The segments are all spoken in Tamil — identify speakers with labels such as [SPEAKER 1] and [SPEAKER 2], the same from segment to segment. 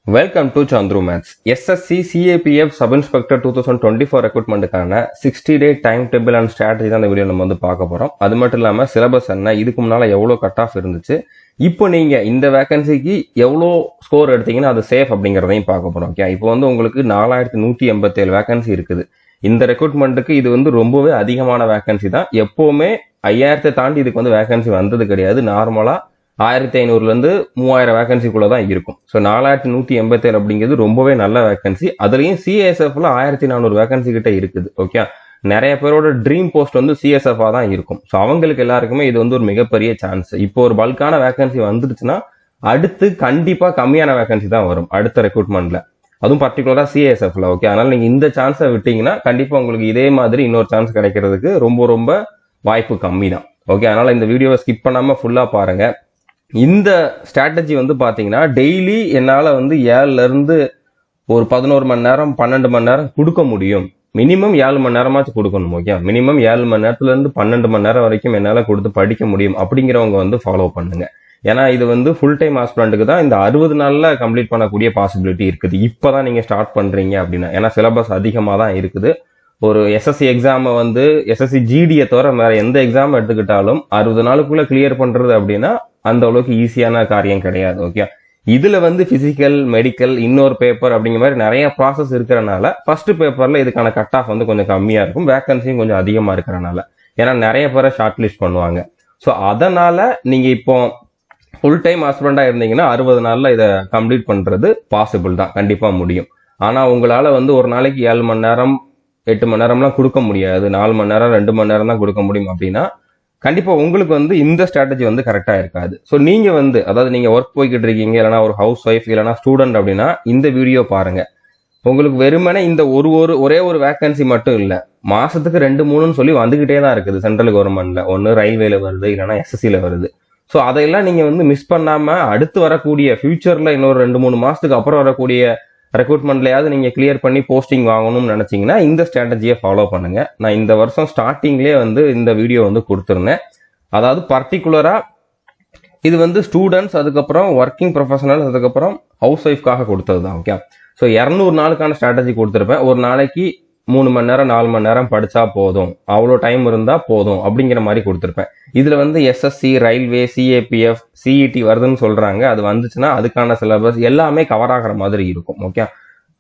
[SPEAKER 1] Welcome to Chandru maths. SSC CAPF sub inspector 2024 ரெக்ரூட்மெண்ட்டுக்கான 60 day time table and strategy தான் இந்த வீடியோ நம்ம வந்து பார்க்க போகிறோம். அது மட்டும் இல்லாமல் சிலபஸ் என்ன, இதுக்கு முன்னால் எவ்வளோ கட் ஆஃப் இருந்துச்சு, இப்போ நீங்கள் இந்த வேகன்சிக்கு எவ்வளோ ஸ்கோர் எடுத்தீங்கன்னா அது சேஃப் அப்படிங்கிறதையும் பார்க்க போகிறோம். ஓகே, இப்போ வந்து உங்களுக்கு 4187 வேகன்சி இருக்குது. இந்த ரெக்ரூட்மெண்ட்டுக்கு இது வந்து ரொம்பவே அதிகமான வேகன்சி தான். எப்போவுமே 5000 தாண்டி இதுக்கு வந்து வேகன்சி வந்தது கிடையாது. நார்மலாக 1500 3000 வேகன்சிக்குள்ள தான் இருக்கும். ஸோ 4187 அப்படிங்கிறது ரொம்பவே நல்ல வேகன்சி. அதுலயும் சிஎஸ்எஃப்ல 1400 வேகன்சி கிட்ட இருக்குது. ஓகே, நிறைய பேரோட ட்ரீம் போஸ்ட் வந்து சிஎஸ்எஃப் தான் இருக்கும். ஸோ அவங்களுக்கு எல்லாருக்குமே இது வந்து ஒரு மிகப்பெரிய சான்ஸ். இப்போ ஒரு பல்கான வேகன்சி வந்துருச்சுன்னா அடுத்து கண்டிப்பா கம்மியான வேகன்சி தான் வரும் அடுத்த ரெக்ரூட்மெண்ட்ல, அதுவும் பர்டிகுலரா சிஎஸ்எஃப்ல. ஓகே, அதனால நீங்க இந்த சான்ஸை விட்டீங்கன்னா கண்டிப்பா உங்களுக்கு இதே மாதிரி இன்னொரு சான்ஸ் கிடைக்கிறதுக்கு ரொம்ப ரொம்ப வாய்ப்பு கம்மி தான். ஓகே, அதனால இந்த வீடியோவை ஸ்கிப் பண்ணாம ஃபுல்லா பாருங்க. இந்த ஸ்ட்ராட்டஜி வந்து பாத்தீங்கன்னா டெய்லி என்னால வந்து 7ல இருந்து ஒரு 11 மணி நேரம் 12 மணி நேரம் கொடுக்க முடியும். மினிமம் 7 மணி நேரமாச்சும் கொடுக்கணும். ஓகே, மினிமம் 7 மணி நேரத்துல இருந்து 12 மணி நேரம் வரைக்கும் என்னால கொடுத்து படிக்க முடியும் அப்படிங்கிறவங்க வந்து ஃபாலோ பண்ணுங்க. ஏன்னா இது வந்து ஃபுல் டைம் ஆஸ்பிரண்ட்டுக்கு தான் இந்த 60 நாள்ல கம்ப்ளீட் பண்ணக்கூடிய பாசிபிலிட்டி இருக்குது. இப்பதான் நீங்க ஸ்டார்ட் பண்றீங்க அப்படின்னா, ஏன்னா சிலபஸ் அதிகமா தான் இருக்குது. ஒரு எஸ்எஸ்சி எக்ஸாமை வந்து எஸ்எஸ்சி ஜிடியை தவிர வேற எந்த எக்ஸாம் எடுத்துக்கிட்டாலும் 60 நாளுக்குள்ள கிளியர் பண்றது அப்படின்னா அந்த அளவுக்கு ஈஸியான காரியம் கிடையாது. ஓகே, இதுல வந்து பிசிக்கல், மெடிக்கல், இன்னொரு பேப்பர் அப்படிங்கிற மாதிரி நிறைய ப்ராசஸ் இருக்கிறனால ஃபர்ஸ்ட் பேப்பர்ல இதுக்கான கட் ஆஃப் வந்து கொஞ்சம் கம்மியா இருக்கும், வேகன்சியும் கொஞ்சம் அதிகமா இருக்கிறனால. ஏன்னா நிறைய பேரை ஷார்ட் லிஸ்ட் பண்ணுவாங்க. ஸோ அதனால நீங்க இப்போ ஃபுல் டைம் ஆஸ்பிரண்டா இருந்தீங்கன்னா 60 நாள்ல இதை கம்ப்ளீட் பண்றது பாசிபிள் தான், கண்டிப்பா முடியும். ஆனா உங்களால வந்து ஒரு நாளைக்கு 7 மணி நேரம் 8 மணி நேரம்லாம் கொடுக்க முடியாது, 4 மணி நேரம் 2 மணி நேரம் தான் கொடுக்க முடியும் அப்படின்னா கண்டிப்பா உங்களுக்கு வந்து இந்த ஸ்ட்ராட்டஜி வந்து கரெக்டா இருக்காது. ஸோ நீங்க வந்து அதாவது நீங்க ஒர்க் போய்கிட்டு இருக்கீங்க, இல்லைனா ஒரு ஹவுஸ் ஒய்ஃப், இல்லைனா ஸ்டூடெண்ட் அப்படின்னா இந்த வீடியோ பாருங்க. உங்களுக்கு வெறுமனே இந்த ஒரே ஒரு வேகன்சி மட்டும் இல்ல, மாசத்துக்கு 2-3 சொல்லி வந்துகிட்டே தான் இருக்குது சென்ட்ரல் கவர்மெண்ட்ல. ஒன்னு ரயில்வேல வருது, இல்லைனா எஸ்எஸ்சில வருது. ஸோ அதையெல்லாம் நீங்க வந்து மிஸ் பண்ணாம அடுத்து வரக்கூடிய ஃபியூச்சர்ல இன்னொரு 2-3 மாசத்துக்கு அப்புறம் வரக்கூடிய ரெக்ரூட்மெண்ட்லயாவது நீங்க கிளியர் பண்ணி போஸ்டிங் வாங்கணும்னு நினைச்சீங்கன்னா இந்த ஸ்ட்ராட்டஜியை ஃபாலோ பண்ணுங்க. நான் இந்த வருஷம் ஸ்டார்டிங்லேயே வந்து இந்த வீடியோ வந்து கொடுத்துருந்தேன். அதாவது பர்டிகுலரா இது வந்து ஸ்டூடெண்ட்ஸ், அதுக்கப்புறம் ஒர்க்கிங் ப்ரொஃபஷனல்ஸ், அதுக்கப்புறம் ஹவுஸ் ஒய்ஃப்காக கொடுத்தது தான். ஓகே, ஸோ 200 நாளுக்கான ஸ்ட்ராட்டஜி கொடுத்துருப்பேன். ஒரு நாளைக்கு 3 மணி நேரம் 4 மணி நேரம் படிச்சா போதும், அவ்வளோ டைம் இருந்தா போதும் அப்படிங்கிற மாதிரி கொடுத்துருப்பேன். இதுல வந்து எஸ்எஸ்சி, ரயில்வே, சிஏபிஎஃப், சிஇடி வருதுன்னு சொல்றாங்க. அது வந்துச்சுன்னா அதுக்கான சிலபஸ் எல்லாமே கவர் ஆகிற மாதிரி இருக்கும். ஓகே,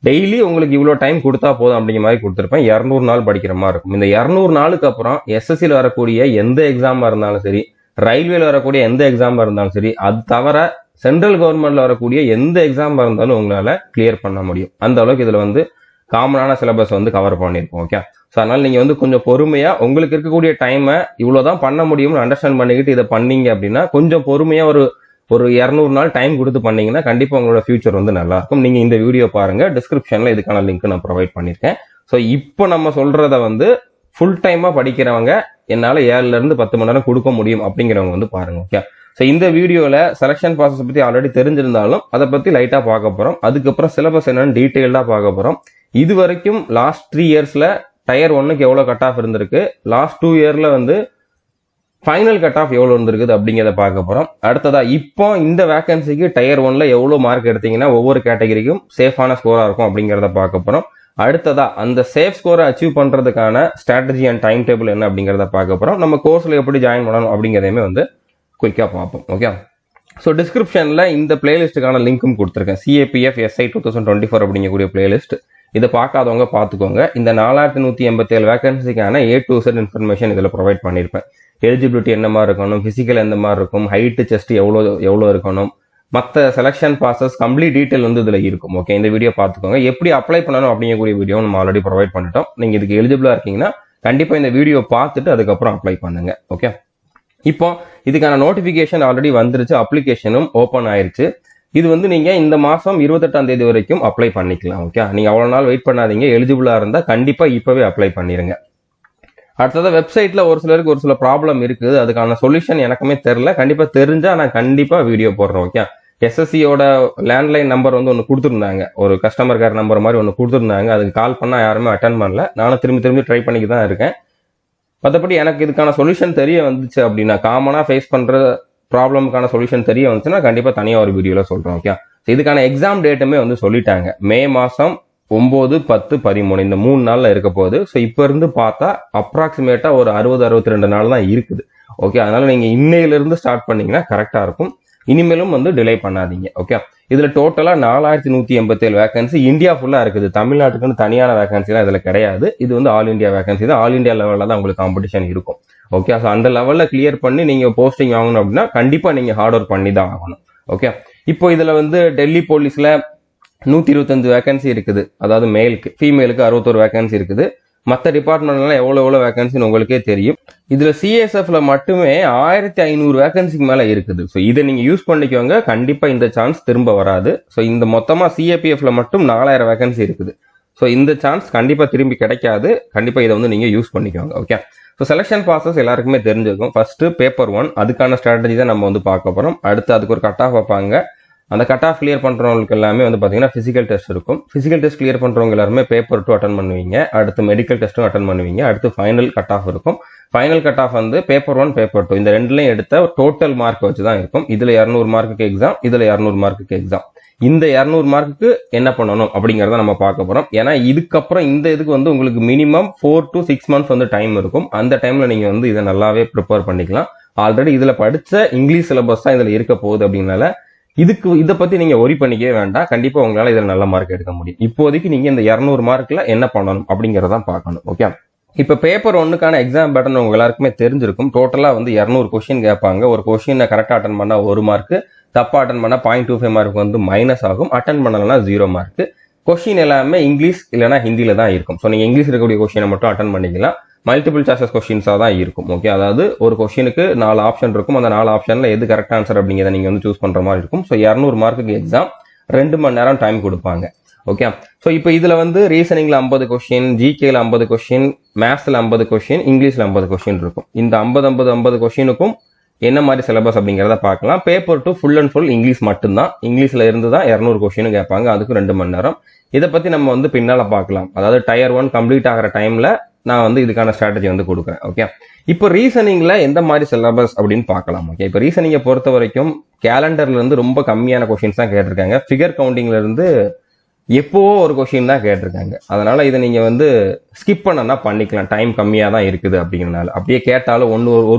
[SPEAKER 1] டெய்லி உங்களுக்கு இவ்வளோ டைம் கொடுத்தா போதும் அப்படிங்கிற மாதிரி கொடுத்துருப்பேன். 200 நாள் படிக்கிற மாதிரி இருக்கும். இந்த 200 நாளுக்கு அப்புறம் எஸ்எஸ்சியில் வரக்கூடிய எந்த எக்ஸாமா இருந்தாலும் சரி, ரயில்வேல வரக்கூடிய எந்த எக்ஸாமா இருந்தாலும் சரி, அது தவிர சென்ட்ரல் கவர்மெண்ட்ல வரக்கூடிய எந்த எக்ஸாமா இருந்தாலும் உங்களால கிளியர் பண்ண முடியும். அந்த அளவுக்கு இதுல வந்து காமனான சிலபஸ் வந்து கவர் பண்ணியிருக்கோம். ஓகே, ஸோ அதனால நீங்க வந்து கொஞ்சம் பொறுமையா உங்களுக்கு இருக்கக்கூடிய டைமை இவ்வளவுதான் பண்ண முடியும்னு அண்டர்ஸ்டாண்ட் பண்ணிக்கிட்டு இதை பண்ணீங்க அப்படின்னா கொஞ்சம் பொறுமையா ஒரு 200 நாள் டைம் கொடுத்து பண்ணீங்கன்னா கண்டிப்பா உங்களோட ஃபியூச்சர் வந்து நல்லா இருக்கும். நீங்க இந்த வீடியோ பாருங்க, டிஸ்கிரிப்ஷன்ல இதுக்கான லிங்க் நான் ப்ரொவைட் பண்ணிருக்கேன். ஸோ இப்போ நம்ம சொல்றத வந்து ஃபுல் டைமா படிக்கிறவங்க என்னால 7ல இருந்து 10 மணி நேரம் கொடுக்க முடியும் அப்படிங்கிறவங்க வந்து பாருங்க. ஓகே, ஸோ இந்த வீடியோல செலக்ஷன் ப்ராசஸ் பத்தி ஆல்ரெடி தெரிஞ்சிருந்தாலும் அதை பத்தி லைட்டா பார்க்க போறோம். அதுக்கப்புறம் சிலபஸ் என்னன்னு டீட்டெயில்டா பார்க்க போறோம். இது வரைக்கும் லாஸ்ட் 3 இயர்ஸ்ல டயர் 1க்கு எவ்வளவு கட் ஆஃப் இருந்திருக்கு, லாஸ்ட் 2 இயர்ல வந்து ஃபைனல் கட் ஆஃப் எவ்வளவு இருந்திருக்குது அப்படிங்கிறத பார்க்க போறோம். அடுத்ததா இப்போ இந்த வேகன்சிக்கு டயர் 1ல எவ்வளவு மார்க் எடுத்தீங்கன்னா ஒவ்வொரு கேட்டகரிக்கும் சேஃபான ஸ்கோரா இருக்கும் அப்படிங்கிறத பார்க்க போறோம். அடுத்ததா அந்த சேஃப் ஸ்கோரை அச்சீவ் பண்றதுக்கான ஸ்ட்ராட்டஜி அண்ட் டைம் டேபிள் என்ன அப்படிங்கிறத பார்க்க போறோம். நம்ம கோர்ஸ்ல எப்படி ஜாயின் பண்ணணும் அப்படிங்கிறதையுமே வந்து குயிக்கா பார்ப்போம். ஓகே, ஸோ டிஸ்கிரிப்ஷன்ல இந்த பிளேலிஸ்டுக்கான லிங்க்கும் கொடுத்துருக்கேன். சிஏபிஎஃப் எஸ்ஐ 2024 அப்படிங்கக்கூடிய பிளேலிஸ்ட். இதை பார்க்காதவங்க பார்த்துக்கோங்க. இந்த 4187 வேகன்சிக்கான A to Z இன்ஃபர்மேஷன் இதில் ப்ரொவைட் பண்ணியிருப்பேன். எலிஜிபிலிட்டி என்ன மாதிரி இருக்கணும், பிசிக்கல் எந்த மாதிரி இருக்கும், ஹைட்டு செஸ்ட் எவ்வளோ இருக்கணும், மற்ற செலக்ஷன் ப்ராசஸ் கம்ப்ளீட் டீட்டெயில் வந்து இதில் இருக்கும். ஓகே, இந்த வீடியோ பார்த்துக்கோங்க. எப்படி அப்ளை பண்ணணும் அப்படிங்கக்கூடிய வீடியோ நம்ம ஆல்ரெடி ப்ரொவைட் பண்ணிட்டோம். நீங்கள் இதுக்கு எலிஜிபிளாக இருக்கீங்கன்னா கண்டிப்பாக இந்த வீடியோ பார்த்துட்டு அதுக்கப்புறம் அப்ளை பண்ணுங்க. ஓகே, இப்போ இதுக்கான நோட்டிஃபிகேஷன் ஆல்ரெடி வந்துருச்சு, அப்ளிகேஷனும் ஓப்பன் ஆயிருச்சு. இது வந்து நீங்க இந்த மாசம் 28ஆம் தேதி வரைக்கும் அப்ளை பண்ணிக்கலாம். ஓகே, நீங்க அவ்வளவு நாள் வெயிட் பண்ணாதீங்க. எலிஜிபிளா இருந்தா கண்டிப்பா இப்பவே அப்ளை பண்ணிருங்க. அடுத்தது வெப்சைட்ல ஒரு சிலருக்கு ஒரு சில ப்ராப்ளம் இருக்குது, அதுக்கான சொல்யூஷன் எனக்குமே தெரியல. கண்டிப்பா தெரிஞ்சா நான் கண்டிப்பா வீடியோ போடுறேன். ஓகே, எஸ்எஸ்சியோட லேண்ட்லைன் நம்பர் வந்து ஒன்று கொடுத்துருந்தாங்க, ஒரு கஸ்டமர் கேர் நம்பர் மாதிரி ஒன்று கொடுத்துருந்தாங்க. அதுக்கு கால் பண்ணா யாருமே அட்டன் பண்ணல. நானும் திரும்பி ட்ரை பண்ணிட்டு தான் இருக்கேன். மற்றபடி எனக்கு இதுக்கான சொல்யூஷன் தெரிய வந்துச்சு அப்படின்னா, காமனா ஃபேஸ் பண்ற ப்ராப்ளமுக்கான சொல்யூஷன் தெரிய வந்துச்சுன்னா கண்டிப்பா தனியா ஒரு வீடியோல சொல்றேன். ஓகே, இதுக்கான எக்ஸாம் டேட்டுமே வந்து சொல்லிட்டாங்க. மே மாசம் 9, 10, 13 இந்த 3 நாள்ல இருக்க போகுது. ஸோ இப்போ இருந்து பார்த்தா அப்ராக்சிமேட்டா ஒரு 60-62 நாள் தான் இருக்குது. ஓகே, அதனால நீங்க இன்னையிலிருந்து ஸ்டார்ட் பண்ணீங்கன்னா கரெக்டா இருக்கும். இனிமேலும் வந்து டிலே பண்ணாதீங்க. ஓகே, இதுல டோட்டலா 4187 வேகன்சி இந்தியா ஃபுல்லா இருக்குது. தமிழ்நாட்டுக்குன்னு தனியான வேகன்சி எல்லாம் இதுல கிடையாது. இது வந்து ஆல் இந்தியா வேகன்சி தான். ஆல் இந்தியா லெவல்ல தான் உங்களுக்கு காம்படிஷன் இருக்கும். ஓகே, ஸோ அந்த லெவல்ல கிளியர் பண்ணி நீங்க போஸ்டிங் ஆகணும் அப்படின்னா கண்டிப்பா நீங்க ஹார்ட் ஒர்க் பண்ணி தான் ஆகணும். ஓகே, இப்போ இதுல வந்து டெல்லி போலீஸ்ல 125 வேகன்சி இருக்குது. அதாவது மேலுக்கு, ஃபீமேலுக்கு 61 வேகன்சி இருக்குது. மற்ற டிபார்ட்மெண்ட்லாம் எவ்வளவு வேகன்சின்னு உங்களுக்கே தெரியும். இதுல சிஎஸ்எஃப்ல மட்டுமே 1500 வேகன்சிக்கு மேல இருக்குது. ஸோ இதை நீங்க யூஸ் பண்ணிக்கோங்க. கண்டிப்பா இந்த சான்ஸ் திரும்ப வராது. ஸோ இந்த மொத்தமா சிஏபிஎஃப்ல மட்டும் 4000 வேகன்சி இருக்குது. ஸோ இந்த சான்ஸ் கண்டிப்பா திரும்பி கிடைக்காது. கண்டிப்பா இதை வந்து நீங்க யூஸ் பண்ணிக்கோங்க. ஓகே, ஸோ செலெக்ஷன் ப்ராசஸ் எல்லாருக்குமே தெரிஞ்சிருக்கும். ஃபர்ஸ்ட் பேப்பர் 1, அதுக்கான ஸ்ட்ராட்டஜி தான் நம்ம வந்து பார்க்க போறோம். அடுத்து அதுக்கு ஒரு கட் ஆஃப் வைப்பாங்க. அந்த கட் ஆஃப் கிளியர் பண்றவங்களுக்கு எல்லாமே வந்து பாத்தீங்கன்னா பிசிக்கல் டெஸ்ட் இருக்கும். பிசிக்கல் டெஸ்ட் கிளியர் பண்றவங்க எல்லாருமே பேப்பர் 2 அட்டன் பண்ணுவீங்க. அடுத்து மெடிக்கல் டெஸ்ட்டும் அட்டன் பண்ணுவீங்க. அடுத்து ஃபைனல் கட் ஆஃப் இருக்கும். ஃபைனல் கட் ஆஃப் வந்து பேப்பர் 1, பேப்பர் 2 இந்த ரெண்டுலையும் எடுத்த டோட்டல் மார்க் வச்சு தான் இருக்கும். இதுல 200 மார்க்குக்கு எக்ஸாம், இதுல 200 மார்க்குக்கு எக்ஸாம். இந்த 200 மார்க்குக்கு என்ன பண்ணணும் அப்படிங்கறத நம்ம பார்க்க போறோம். ஏன்னா இதுக்கப்புறம் இந்த இதுக்கு வந்து உங்களுக்கு மினிமம் 4 to 6 months வந்து டைம் இருக்கும். அந்த டைம்ல நீங்க வந்து இதை நல்லாவே ப்ரிப்பேர் பண்ணிக்கலாம். ஆல்ரெடி இதுல படிச்ச இங்கிலீஷ் சிலபஸ் தான் இதுல இருக்க போகுது. அப்படின்னால இதை பத்தி நீங்க ஒரி பண்ணிக்கவே வேண்டாம். கண்டிப்பா உங்களால இதுல நல்ல மார்க் எடுக்க முடியும். இப்போதைக்கு நீங்க இந்த 200 மார்க்ல என்ன பண்ணணும் அப்படிங்கறதான் பார்க்கணும். ஓகே, இப்ப பேப்பர் 1க்கான எக்ஸாம் பேட்டர்ன் உங்க எல்லாருக்குமே தெரிஞ்சிருக்கும். டோட்டலா வந்து 200 கொஸ்டின் கேட்பாங்க. ஒரு கொஸ்டினை கரெக்டா அட்டன் பண்ணா 1 மார்க், தப்பா அட்டன் பண்ணா 0.25 மார்க் வந்து மைனஸ் ஆகும். அட்டன் பண்ணலன்னா 0 மார்க். கொஸ்டின் எல்லாமே இங்கிலீஷ் இல்லைன்னா ஹிந்தியில தான் இருக்கும். ஸோ நீங்க இங்கிலீஷ் இருக்கக்கூடிய கொஸ்டினை மட்டும் அட்டன் பண்ணிக்கலாம். மல்டிபிள் சாய்ஸஸ் கொஸ்டின்ஸா தான் இருக்கும். ஓகே, அதாவது ஒரு கொஸ்டினுக்கு 4 ஆப்ஷன் இருக்கும். அந்த 4 ஆப்ஷன்ல எது கரெக்ட் ஆன்சர் அப்படிங்கிறத நீங்க வந்து சூஸ் பண்ற மாதிரி இருக்கும். ஸோ 200 மார்க்குக்கு எக்ஸாம் 2 மணி நேரம் டைம் கொடுப்பாங்க. ஓகே, ஸோ இப்போ இதுல வந்து ரீசனிங்ல 50 கொஸ்டின், ஜிகேல 50 கொஸ்டின், மேத்ஸ்ல 50 கொஸ்டின், இங்கிலீஷ்ல 50 கொஸ்டின் இருக்கும். இந்த 50 கொஸ்டினுக்கும் என்ன மாதிரி சிலபஸ் அப்படிங்கிறத பார்க்கலாம். Paper 2 full and full English மட்டும்தான். இங்கிலீஷ்ல இருந்து தான் 200 கொஸ்டின் கேட்பாங்க. அதுக்கு 2 மணி நேரம். இதை பத்தி நம்ம வந்து பின்னால பார்க்கலாம். அதாவது டயர் 1 கம்ப்ளீட் ஆகிற டைம்ல நான் வந்து இதுக்கான ஸ்ட்ராட்டஜி வந்து கொடுக்குறேன். ஓகே, இப்போ ரீசனிங்ல எந்த மாதிரி சிலபஸ் அப்படின்னு பார்க்கலாம். ஓகே, இப்போ ரீசனிங்கை பொறுத்த வரைக்கும் கேலண்டர்ல இருந்து ரொம்ப கம்மியான கொஸ்டின்ஸ் தான் கேட்டிருக்காங்க. ஃபிகர் கவுண்டிங்ல இருந்து எப்போவோ ஒரு கொஸ்டின் தான் கேட்டிருக்காங்க. அதனால இதை நீங்க வந்து ஸ்கிப் பண்ணனா பண்ணிக்கலாம். டைம் கம்மியா தான் இருக்குது அப்படிங்கிறனால. அப்படியே கேட்டாலும்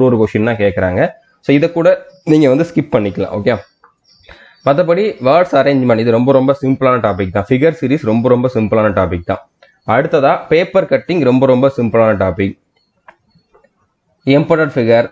[SPEAKER 1] ஒரு கொஸ்டின் தான் கேட்கறாங்க. ஸோ இதை கூட நீங்க வந்து ஸ்கிப் பண்ணிக்கலாம். ஓகே, மற்றபடி வேர்ட்ஸ் அரேஞ்ச்மெண்ட் இது ரொம்ப சிம்பிளான டாபிக் தான். ஃபிகர் சீரிஸ் ரொம்ப சிம்பிளான டாபிக் தான். அடுத்ததா பேப்பர் கட்டிங் ரொம்ப சிம்பிளான டாபிக். எம்பர்டட் ஃபிகர்,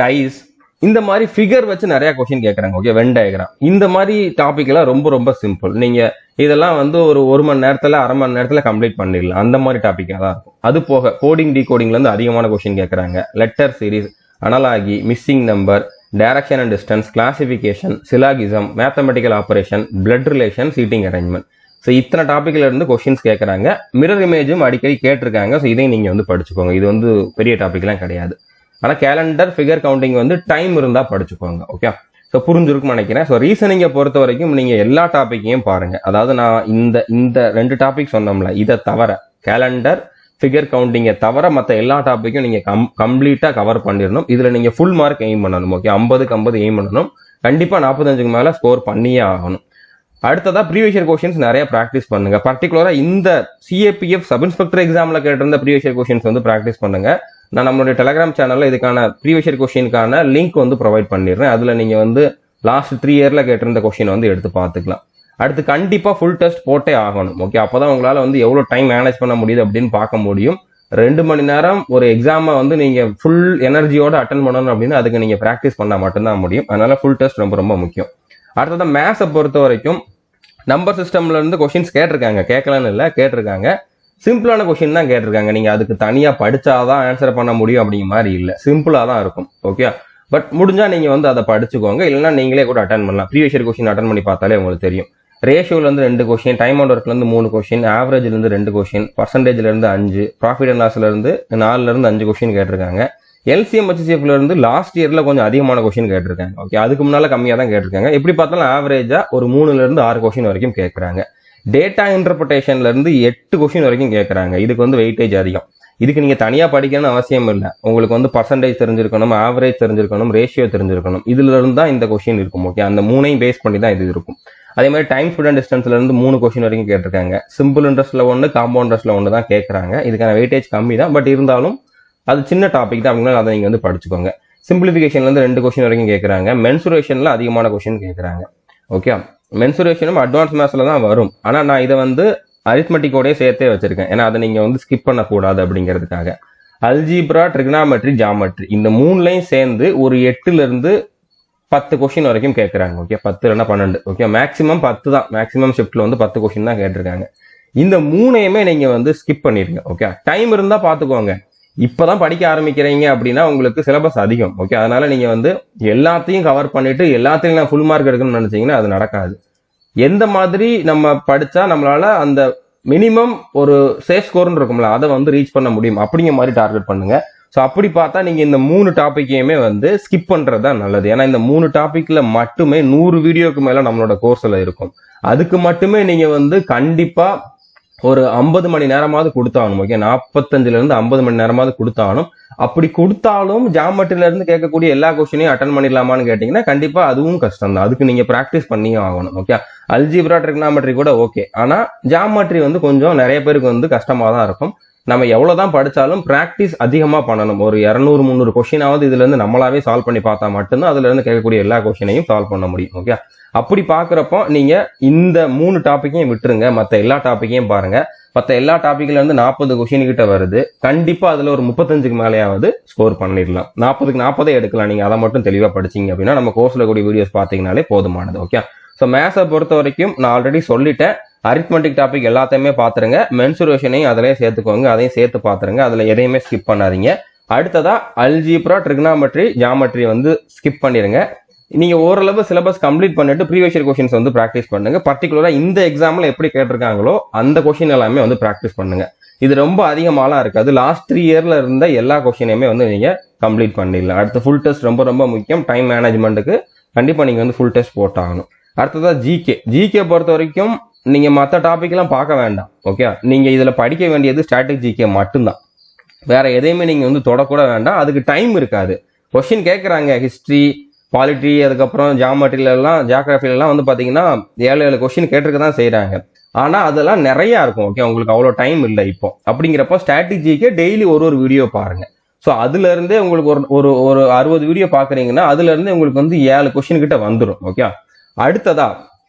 [SPEAKER 1] டைஸ், இந்த மாதிரி ஃபிகர் வச்சு நிறைய கொஸ்டின் கேட்கறாங்க. ஓகே, வென் டயக்ராம், இந்த மாதிரி டாபிக் எல்லாம் ரொம்ப சிம்பிள். நீங்க இதெல்லாம் வந்து ஒரு மணி நேரத்துல, அரை மணி நேரத்துல கம்ப்ளீட் பண்ணிடலாம். அந்த மாதிரி டாபிக்கா தான் இருக்கும். அது போக கோடிங் டிகோடிங்ல இருந்து அதிகமான கொஸ்டின் கேட்கறாங்க. Letter series, analogy, missing number, direction and distance, classification, syllogism, mathematical operation, blood relation, seating arrangement. So இத்தனை டாபிக்ல இருந்து கொஸ்டின்ஸ் கேட்கறாங்க. மிரர் இமேஜும் அடிக்கடி கேட்டிருக்காங்க. ஸோ இதையும் நீங்க வந்து படிச்சுக்கோங்க. இது வந்து பெரிய டாபிக்லாம் கிடையாது. ஆனால் கேலண்டர், ஃபிகர் கவுண்டிங் வந்து டைம் இருந்தா படிச்சுக்கோங்க. ஓகே, ஸோ புரிஞ்சிருக்கும்னு நினைக்கிறேன். ஸோ ரீசனிங்கை பொறுத்த வரைக்கும் நீங்க எல்லா டாபிக்கையும் பாருங்க. அதாவது நான் இந்த 2 டாபிக் சொன்னோம்ல, இதை தவிர கேலண்டர், ஃபிகர் கவுண்டிங்கை தவிர மற்ற எல்லா டாபிக்கும் நீங்க கம்ப்ளீட்டா கவர் பண்ணிடணும். இதுல நீங்க ஃபுல் மார்க் எய்ம் பண்ணணும். ஓகே, 50க்கு 50 எய்ம் பண்ணணும். கண்டிப்பா 45க்கு மேல ஸ்கோர் பண்ணியே ஆகணும். அடுத்ததா ப்ரீவியஸ் இயர் கொஸ்டின்ஸ் நிறைய பிராக்டிஸ் பண்ணுங்க. பர்டிகுலரா இந்த சிஏபிஎஃப் சப் இன்ஸ்பெக்டர் எக்ஸாம்ல கேட்டிருந்த ப்ரீவியஸ் இயர் கொஸ்டின்ஸ் வந்து பிராக்டிஸ் பண்ணுங்க. நான் நம்மளுடைய டெலிகிராம் சேனல்ல இதுக்கான ப்ரீவியஸ் இயர் கொஸ்டினுக்கான லிங்க் வந்து ப்ரொவைட் பண்ணிடுறேன். அதுல நீங்க வந்து லாஸ்ட் 3 இயர்ல கேட்டிருந்த கொஸ்டின் வந்து எடுத்து பார்த்துக்கலாம். அடுத்து கண்டிப்பா ஃபுல் டெஸ்ட் போட்டே ஆகணும். ஓகே, அப்பதான் உங்களால வந்து எவ்வளவு டைம் மேனேஜ் பண்ண முடியுது அப்படின்னு பார்க்க முடியும். 2 மணி நேரம் ஒரு எக்ஸாமை வந்து நீங்க ஃபுல் எனர்ஜியோட அட்டன் பண்ணணும் அப்படின்னு அதுக்கு நீங்க பிராக்டிஸ் பண்ணா மட்டும்தான் முடியும். அதனால ஃபுல் டெஸ்ட் ரொம்ப முக்கியம். அடுத்தது மேத்ஸை பொறுத்த வரைக்கும் நம்பர் சிஸ்டம்ல இருந்து கொஸ்டின்ஸ் கேட்டிருக்காங்க. கேட்கலன்னு இல்லை, கேட்டிருக்காங்க. சிம்பிளான கொஸ்டின் தான் கேட்டிருக்காங்க. நீங்க அதுக்கு தனியா படிச்சாதான் ஆன்சர் பண்ண முடியும் அப்படிங்கிற மாதிரி இல்லை, சிம்பிளா தான் இருக்கும். ஓகே, பட் முடிஞ்சா நீங்க வந்து அதை படிச்சுக்கோங்க. இல்லைன்னா நீங்களே கூட அட்டன் பண்ணலாம். ப்ரீவியஸ் இயர் கொஸ்டின் அட்டன் பண்ணி பார்த்தாலே உங்களுக்கு தெரியும். ரேஷியோல இருந்து 2 கொஸ்டின், டைம் அண்ட் ஒர்க்ல இருந்து 3 கொஸ்டின், ஆவரேஜ்ல இருந்து 2 கொஸ்டின், பர்சன்டேஜ்ல இருந்து 5, ப்ராஃபிட் அண்ட் லாஸ்ல இருந்து 4ல இருந்து 5 கொஸ்டின் கேட்டிருக்காங்க. எல்சிஎம் ஹெச்சிஎஃப்ல இருந்து லாஸ்ட் இயர்ல கொஞ்சம் அதிகமான கொஸ்டின் கேட்டிருக்காங்க. ஓகே, அதுக்கு முன்னால கம்மியா தான் கேட்டிருக்காங்க. எப்படி பார்த்தாலும் ஆவரேஜா ஒரு 3ல இருந்து 6 கொஸ்டின் வரைக்கும் கேட்கறாங்க. டேட்டா இன்டர்பிரேஷன்ல இருந்து 8 கொஸ்டின் வரைக்கும் கேட்கறாங்க. இதுக்கு வந்து வெயிட்டேஜ் அதிகம். இதுக்கு நீங்க தனியா படிக்கணும்னு அவசியம் இல்லை. உங்களுக்கு வந்து பர்சன்டேஜ் தெரிஞ்சிருக்கணும், ஆவரேஜ் தெரிஞ்சிருக்கணும், ரேஷியோ தெரிஞ்சிருக்கணும். இதுல இருந்து தான் இந்த கொஸ்டின் இருக்கும். ஓகே, அந்த மூணையும் பேஸ் பண்ணி தான் இது இருக்கும். அதே மாதிரி டைம் ஸ்பீட் அண்ட் டிஸ்டன்ஸ்ல இருந்து 3 கொஸ்டின் வரைக்கும் கேட்டிருக்காங்க. சிம்பிள் இன்ட்ரெஸ்ட்ல 1, காம்பவுண்ட் இன்ட்ரெஸ்ட்ல 1 தான் கேட்கறாங்க. இதுக்கான வெயிட்டேஜ் கம்மி தான், பட் இருந்தாலும் அது சின்ன டாபிக் தான் அப்படின்னா அதை நீங்க வந்து படிச்சுக்கோங்க. சிம்பிளிஃபிகேஷன்ல இருந்து 2 கொஸ்டின் வரைக்கும் கேட்கறாங்க. மென்சுரேஷன்ல அதிகமான கொஸ்டின் கேட்கறாங்க. ஓகே, மென்சுரேஷனும் அட்வான்ஸ் மேத்ஸ்ல தான் வரும். ஆனா நான் இதை வந்து அரித்மெட்டிக்கோடய சேர்த்தே வச்சிருக்கேன். ஏன்னா அதை நீங்க வந்து ஸ்கிப் பண்ணக்கூடாது அப்படிங்கிறதுக்காக. அல்ஜீப்ரா, ட்ரிகனாமெட்ரி, ஜாமெட்ரி இந்த 3லையும் சேர்ந்து ஒரு 8ல இருந்து 10 கொஸ்டின் வரைக்கும் கேட்கறாங்க. ஓகே, 10 இல்லைன்னா 12. ஓகே, மேக்ஸிமம் 10 தான். மேக்ஸிமம் ஷிஃப்ட்ல வந்து 10 கொஸ்டின் தான் கேட்டிருக்காங்க. இந்த 3ஐயுமே நீங்க வந்து ஸ்கிப் பண்ணிருங்க. ஓகே, டைம் இருந்தா பாத்துக்கோங்க. இப்பதான் படிக்க ஆரம்பிக்கிறீங்க அப்படின்னா உங்களுக்கு சிலபஸ் அதிகம். ஓகே, அதனால நீங்க வந்து எல்லாத்தையும் கவர் பண்ணிட்டு எல்லாத்தையும் நான் ஃபுல் மார்க் எடுக்கணும்னு நினைச்சீங்கன்னா அது நடக்காது. எந்த மாதிரி நம்ம படிச்சா நம்மளால அந்த மினிமம் ஒரு சேஃப் ஸ்கோர்னு இருக்கும்ல அதை வந்து ரீச் பண்ண முடியும் அப்படிங்கிற மாதிரி டார்கெட் பண்ணுங்க. ஸோ அப்படி பார்த்தா நீங்க இந்த 3 டாபிக்கையுமே வந்து ஸ்கிப் பண்றது தான் நல்லது. ஏன்னா இந்த 3 டாபிக்ல மட்டுமே 100 வீடியோக்கு மேல நம்மளோட கோர்ஸ்ல இருக்கும். அதுக்கு மட்டுமே நீங்க வந்து கண்டிப்பா ஒரு 50 மணி நேரமாவது கொடுத்தாகணும். ஓகே, 45ல இருந்து 50 மணி நேரமாவது கொடுத்தாகணும். அப்படி கொடுத்தாலும் ஜாமெட்ரில இருந்து கேட்கக்கூடிய எல்லா கொஸ்டினையும் அட்டன் பண்ணிடலாமான்னு கேட்டீங்கன்னா கண்டிப்பா அதுவும் கஷ்டம் தான். அதுக்கு நீங்க பிராக்டிஸ் பண்ணியே ஆகணும். ஓகே, அல்ஜீப்ரா, ட்ரிகனாமெட்ரி கூட ஓகே. ஆனா ஜாமெட்ரி வந்து கொஞ்சம் நிறைய பேருக்கு வந்து கஷ்டமா தான் இருக்கும். நம்ம எவ்வளவுதான் படிச்சாலும் பிராக்டிஸ் அதிகமா பண்ணணும். ஒரு 200-300 கொஸ்டினாவது இதுல இருந்து நம்மளாவே சால்வ் பண்ணி பார்த்தா மட்டும்தான் அதுல இருந்து கேட்கக்கூடிய எல்லா கொஸ்டினையும் சால்வ் பண்ண முடியும். ஓகே, அப்படி பாக்குறப்போ நீங்க இந்த 3 டாபிக்கையும் விட்டுருங்க, மத்த எல்லா டாபிக்கையும் பாருங்க. மத்த எல்லா டாபிக்ல இருந்து 40 கொஸ்டின் கிட்ட வருது. கண்டிப்பா அதுல ஒரு 35க்கு மேலேயாவது ஸ்கோர் பண்ணிடலாம். 40க்கு 40 எடுக்கலாம். நீங்க அதை மட்டும் தெளிவா படிச்சீங்க அப்படின்னா நம்ம கோர்ஸ்ல கூடிய வீடியோஸ் பாத்தீங்கன்னாலே போதுமானது. ஓகே, ஸோ மேத்ஸை பொறுத்த வரைக்கும் நான் ஆல்ரெடி சொல்லிட்டேன். அரித்மெட்டிக் டாபிக் எல்லாத்தையுமே பாத்துருங்க. மென்சுரேஷனையும் அதிலே சேர்த்துக்கோங்க, அதையும் சேர்த்து பாத்துருங்க. அதுல எதையுமே ஸ்கிப் பண்ணாதீங்க. அடுத்ததா அல்ஜீப்ரா, ட்ரிகனாமெட்ரி, ஜாமெட்ரி வந்து ஸ்கிப் பண்ணிருங்க. நீங்க ஓரளவு சிலபஸ் கம்ப்ளீட் பண்ணிட்டு ப்ரீவியஸ் இயர் கொஸ்டின்ஸ் வந்து பிராக்டிஸ் பண்ணுங்க. பர்டிகுலரா இந்த எக்ஸாம்ல எப்படி கேட்டிருக்காங்களோ அந்த கொஸ்டின் எல்லாமே வந்து பிராக்டிஸ் பண்ணுங்க. இது ரொம்ப அதிகமாலாம் இருக்காது. லாஸ்ட் 3 இயர்ல இருந்த எல்லா கொஸ்டினையுமே வந்து நீங்க கம்ப்ளீட் பண்ணிடலாம். அடுத்து ஃபுல் டெஸ்ட் ரொம்ப ரொம்ப முக்கியம். டைம் மேனேஜ்மெண்ட்டுக்கு கண்டிப்பா நீங்க வந்து ஃபுல் டெஸ்ட் போட்டாகணும். அடுத்ததா ஜிகே பொறுத்த வரைக்கும் நீங்க மற்ற டாபிக் எல்லாம் பார்க்க வேண்டாம். ஓகே, நீங்க இதுல படிக்க வேண்டியது ஸ்ட்ராட்டஜி ஜிகே மட்டும்தான். வேற எதையுமே நீங்க வந்து தொடக்கூட வேண்டாம். அதுக்கு டைம் இருக்காது. கொஸ்டின் கேட்கறாங்க ஹிஸ்டரி, பாலிட்டி, அதுக்கப்புறம் ஜியாமெட்ரில எல்லாம், ஜியோகிராஃபில எல்லாம் வந்து பாத்தீங்கன்னா 7 கொஸ்டின் கேட்டிருக்க தான் செய்யறாங்க. ஆனா அதெல்லாம் நிறைய இருக்கும். ஓகே, உங்களுக்கு அவ்வளவு டைம் இல்லை இப்போ. அப்படிங்கிறப்ப ஸ்ட்ராட்டஜிக்கு டெய்லி ஒரு வீடியோ பாருங்க. ஸோ அதுல இருந்தே உங்களுக்கு ஒரு 60 வீடியோ பாக்குறீங்கன்னா அதுல இருந்து உங்களுக்கு வந்து 7 கொஸ்டின் கிட்ட வந்துடும். ஓகே,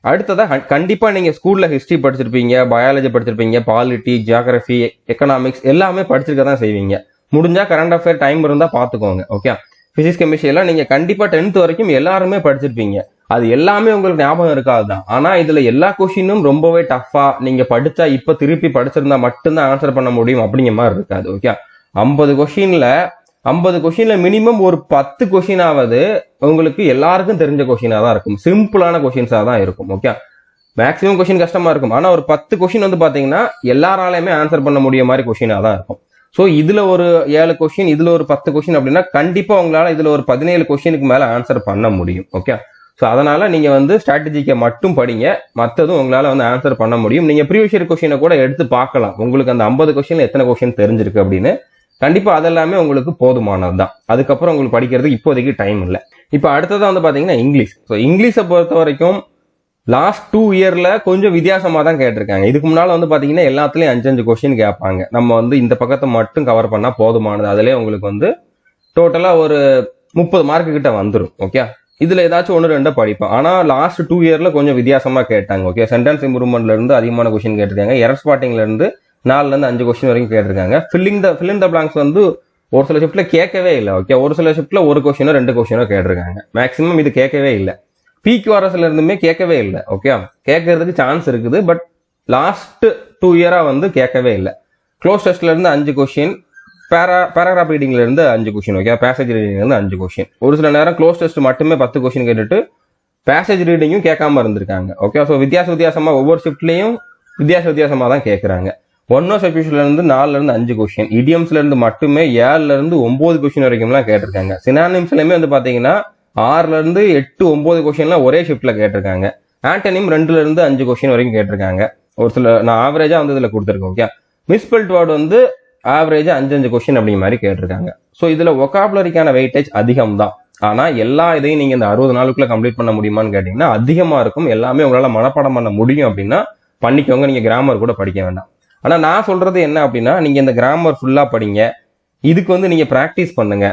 [SPEAKER 1] அடுத்ததா கண்டிப்பா நீங்க ஸ்கூல்ல ஹிஸ்டரி படிச்சிருப்பீங்க, பயாலஜி படிச்சிருப்பீங்க, பாலிட்டி, ஜியோகிராஃபி, எக்கனாமிக்ஸ் எல்லாமே படிச்சிருக்க தான் செய்வீங்க. முடிஞ்சா கரண்ட் அஃபேர் டைம் இருந்தா பாத்துக்கோங்க. ஓகே, பிசிக்ஸ், கெமிஸ்ட்ரி எல்லாம் நீங்க கண்டிப்பா 10th வரைக்கும் எல்லாருமே படிச்சிருப்பீங்க. அது எல்லாமே உங்களுக்கு ஞாபகம் இருக்காதுதான். ஆனா இதுல எல்லா கொஸ்டினும் ரொம்பவே டஃபா நீங்க படிச்சா இப்ப திருப்பி படிச்சிருந்தா மட்டும்தான் ஆன்சர் பண்ண முடியும் அப்படிங்கிற மாதிரி இருக்காது. ஓகே, 50 கொஸ்டின்ல மினிமம் ஒரு 10 கொஸ்டினாவது உங்களுக்கு எல்லாருக்கும் தெரிஞ்ச கொஸ்டினா தான் இருக்கும். சிம்பிளான கொஸ்டின்ஸா தான் இருக்கும். ஓகே, மேக்ஸிமம் கொஸ்டின் கஷ்டமா இருக்கும். ஆனா ஒரு 10 கொஸ்டின் வந்து பாத்தீங்கன்னா எல்லாராலையுமே ஆன்சர் பண்ண முடிய மாதிரி கொஸ்டினா தான் இருக்கும். ஸோ இதுல ஒரு 7 கொஸ்டின், இதுல ஒரு 10 கொஸ்டின் அப்படின்னா கண்டிப்பா உங்களால இதுல ஒரு 17 கொஸ்டினுக்கு மேல ஆன்சர் பண்ண முடியும். ஓகே, ஸோ அதனால நீங்க வந்து ஸ்ட்ராட்டஜிக்கை மட்டும் படிங்க, மற்றதும் உங்களால வந்து ஆன்சர் பண்ண முடியும். நீங்க ப்ரீவியஸ் இயர் கொஸ்டினை கூட எடுத்து பார்க்கலாம். உங்களுக்கு அந்த 50 கொஸ்டின்ல எத்தனை கொஸ்டின் தெரிஞ்சிருக்கு அப்படின்னு. கண்டிப்பா அதெல்லாமே உங்களுக்கு போதுமானது தான். அதுக்கப்புறம் உங்களுக்கு படிக்கிறதுக்கு இப்போதைக்கு டைம் இல்லை. இப்போ அடுத்ததான் வந்து பாத்தீங்கன்னா இங்கிலீஷ். ஸோ இங்கிலீஷை பொறுத்த வரைக்கும் லாஸ்ட் 2 இயர்ல கொஞ்சம் வித்தியாசமா தான் கேட்டிருக்காங்க. இதுக்கு முன்னால வந்து பாத்தீங்கன்னா எல்லாத்துலயும் 5 கொஸ்டின் கேட்பாங்க. நம்ம வந்து இந்த பக்கத்தை மட்டும் கவர் பண்ணா போதுமானது. அதுலயே உங்களுக்கு வந்து டோட்டலா ஒரு 30 மார்க் கிட்ட வந்துடும். ஓகே, இதுல ஏதாச்சும் 1-2 படிப்போம். ஆனா லாஸ்ட் 2 இயர்ல கொஞ்சம் வித்தியாசமா கேட்டாங்க. ஓகே, சென்டென்ஸ் இம்ப்ரூவ்மெண்ட்ல இருந்து அதிகமான கொஸ்டின் கேட்டிருக்காங்க. எரர் ஸ்பாட்டிங்ல இருந்து 4ல இருந்து 5 கொஸ்டின் வரைக்கும் கேட்டிருக்காங்க. ஃபில்லிங் த பிளாங்க்ஸ் வந்து ஒரு சில ஷிஃப்ட்ல கேட்கவே இல்லை. ஓகே, ஒரு சில ஷிஃப்ட்ல 1 கொஸ்டினோ 2 கொஸ்டினோ கேட்டிருக்காங்க. மேக்ஸிமம் இது கேட்கவே இல்லை. PQRSல இருந்துமே கேட்கவே இல்லை. ஓகே, கேட்கறதுக்கு சான்ஸ் இருக்குது, பட் லாஸ்ட் 2 இயரா வந்து கேட்கவே இல்லை. க்ளோஸ் டெஸ்ட்ல இருந்து 5 கொஸ்டின், பேராகிராஃப் ரீடிங்ல இருந்து 5 கொஸ்டின். ஓகே, பேசேஜ் ரீடிங்ல இருந்து 5 கொஸ்டின். ஒரு சில நேரம் க்ளோஸ் டெஸ்ட் மட்டுமே 10 கொஸ்டின் கேட்டுட்டு பேசேஜ் ரீடிங்கும் கேட்காம இருந்திருக்காங்க. ஓகே, ஸோ வித்தியாசமா ஒவ்வொரு ஷிஃப்ட்லயும் வித்தியாசமா தான் கேட்கறாங்க. ஒன் ஆஃப் சப்ஸ்டியூஷன்ல இருந்து 4ல இருந்து 5 கொஸ்டின், இடியம்ஸ்ல இருந்து மட்டுமே 7ல இருந்து 9 கொஸ்டின் வரைக்கும்லாம் கேட்டிருக்காங்க. சினானிம்ஸ்லயுமே வந்து பாத்தீங்கன்னா 6ல இருந்து 8, 9 கொஸ்டின்லாம் ஒரே ஷிஃப்ட்ல கேட்டிருக்காங்க. ஆண்டனிம் 2ல இருந்து 5 கொஸ்டின் வரைக்கும் கேட்டிருக்காங்க. ஒரு சில நான் ஆவரேஜா வந்து இதுல கொடுத்துருக்கேன். ஓகே, மிஸ்பெல்ட் வேர்டு வந்து ஆவரேஜ் 5 கொஸ்டின் அப்படிங்கிற மாதிரி கேட்டிருக்காங்க. ஸோ இதுல ஒகாபுலரிக்கான வெயிட்டேஜ் அதிகம் தான். ஆனா எல்லா இதையும் நீங்க இந்த 60 நாளுக்குள்ள கம்ப்ளீட் பண்ண முடியுமான்னு கேட்டீங்கன்னா அதிகமா இருக்கும். எல்லாமே உங்களால மனப்பாடம் பண்ண முடியும் அப்படின்னா பண்ணிக்கோங்க. நீங்க கிராமர் கூட படிக்க வேண்டாம். ஆனா நான் சொல்றது என்ன அப்படின்னா, நீங்க இந்த கிராமர் ஃபுல்லா படிங்க. இதுக்கு வந்து நீங்க பிராக்டிஸ் பண்ணுங்க.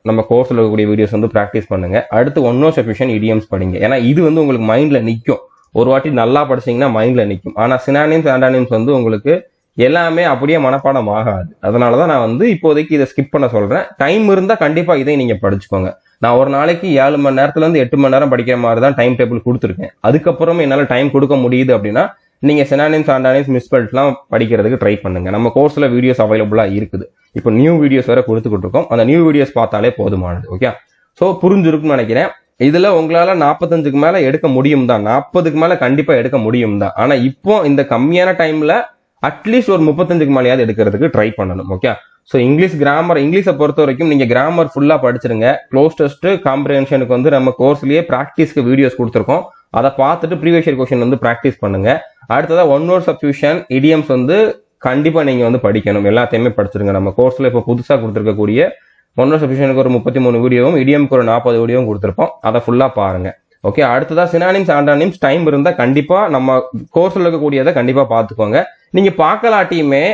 [SPEAKER 1] நம்ம கோர்ஸ்ல இருக்கக்கூடிய வீடியோஸ் வந்து பிராக்டிஸ் பண்ணுங்க. அடுத்து ஒன் வேர்ட் சஃபிஷியன்ட் இடியம்ஸ் படிங்க. ஏன்னா இது வந்து உங்களுக்கு மைண்ட்ல நிற்கும். ஒரு வாட்டி நல்லா படிச்சீங்கன்னா மைண்ட்ல நிற்கும். ஆனா சினானிம்ஸ் ஆண்டானிம்ஸ் வந்து உங்களுக்கு எல்லாமே அப்படியே மனப்பாடம் ஆகாது. அதனாலதான் நான் வந்து இப்போதைக்கு இதை ஸ்கிப் பண்ண சொல்றேன். டைம் இருந்தா கண்டிப்பா இதை நீங்க படிச்சுக்கோங்க. நான் ஒரு நாளைக்கு 7 மணி நேரத்துல இருந்து 8 மணி நேரம் படிக்கிற மாதிரி தான் டைம் டேபிள் கொடுத்துருக்கேன். அதுக்கப்புறம் என்னால டைம் கொடுக்க முடியுது அப்படின்னா நீங்க சினானிம்ஸ் ஆண்டானிம்ஸ் மிஸ்பெல்ட்லாம் படிக்கிறதுக்கு ட்ரை பண்ணுங்க. நம்ம கோர்ஸ்ல வீடியோஸ் அவைலபிளா இருக்குது. இப்போ நியூ வீடியோஸ் வேற கொடுத்துக்கிட்டு இருக்கோம். அந்த நியூ வீடியோஸ் பார்த்தாலே போதுமானது. ஓகே, ஸோ புரிஞ்சிருக்குன்னு நினைக்கிறேன். இதுல உங்களால 45க்கு மேல எடுக்க முடியும் தான், 40க்கு மேல கண்டிப்பா எடுக்க முடியும் தான். ஆனா இப்போ இந்த கம்மியான டைம்ல அட்லீஸ்ட் ஒரு 35க்கு மேலேயாவது எடுக்கிறதுக்கு ட்ரை பண்ணணும். ஓகே, ஸோ இங்கிலீஷை பொறுத்த வரைக்கும் நீங்க கிராமர் ஃபுல்லா படிச்சிருங்க. க்ளோஸ் டெஸ்ட் காம்ப்ரிஹென்ஷனுக்கு வந்து நம்ம கோர்ஸ்லயே பிராக்டிஸ்க்கு வீடியோஸ் கொடுத்துருக்கோம். அதை பார்த்துட்டு ப்ரீவியஸ் இயர் கொஸ்டின் வந்து பிராக்டிஸ் பண்ணுங்க. அடுத்ததா ஒன் வேர்ட் சப்ஸ்டிடியூஷன் இடியம்ஸ் வந்து கண்டிப்பா நீங்க வந்து படிக்கணும். எல்லாத்தையுமே படிச்சிருங்க. நம்ம கோர்ஸ்ல இப்போ புதுசா கொடுத்துருக்கக்கூடிய ஒன் வேர்ட் சப்ஸ்டிடியூஷனுக்கு ஒரு 33 வீடியோவும் இடியம்க்கு ஒரு 40 வீடியோவும் கொடுத்துருப்போம். அதை ஃபுல்லா பாருங்க. ஓகே, அடுத்ததா சினானிம்ஸ் ஆண்டானிம்ஸ் டைம் இருந்தா கண்டிப்பா நம்ம கோர்ஸ்ல இருக்கக்கூடியதை கண்டிப்பா பாத்துக்கோங்க. நீங்க பார்க்கலாட்டியுமே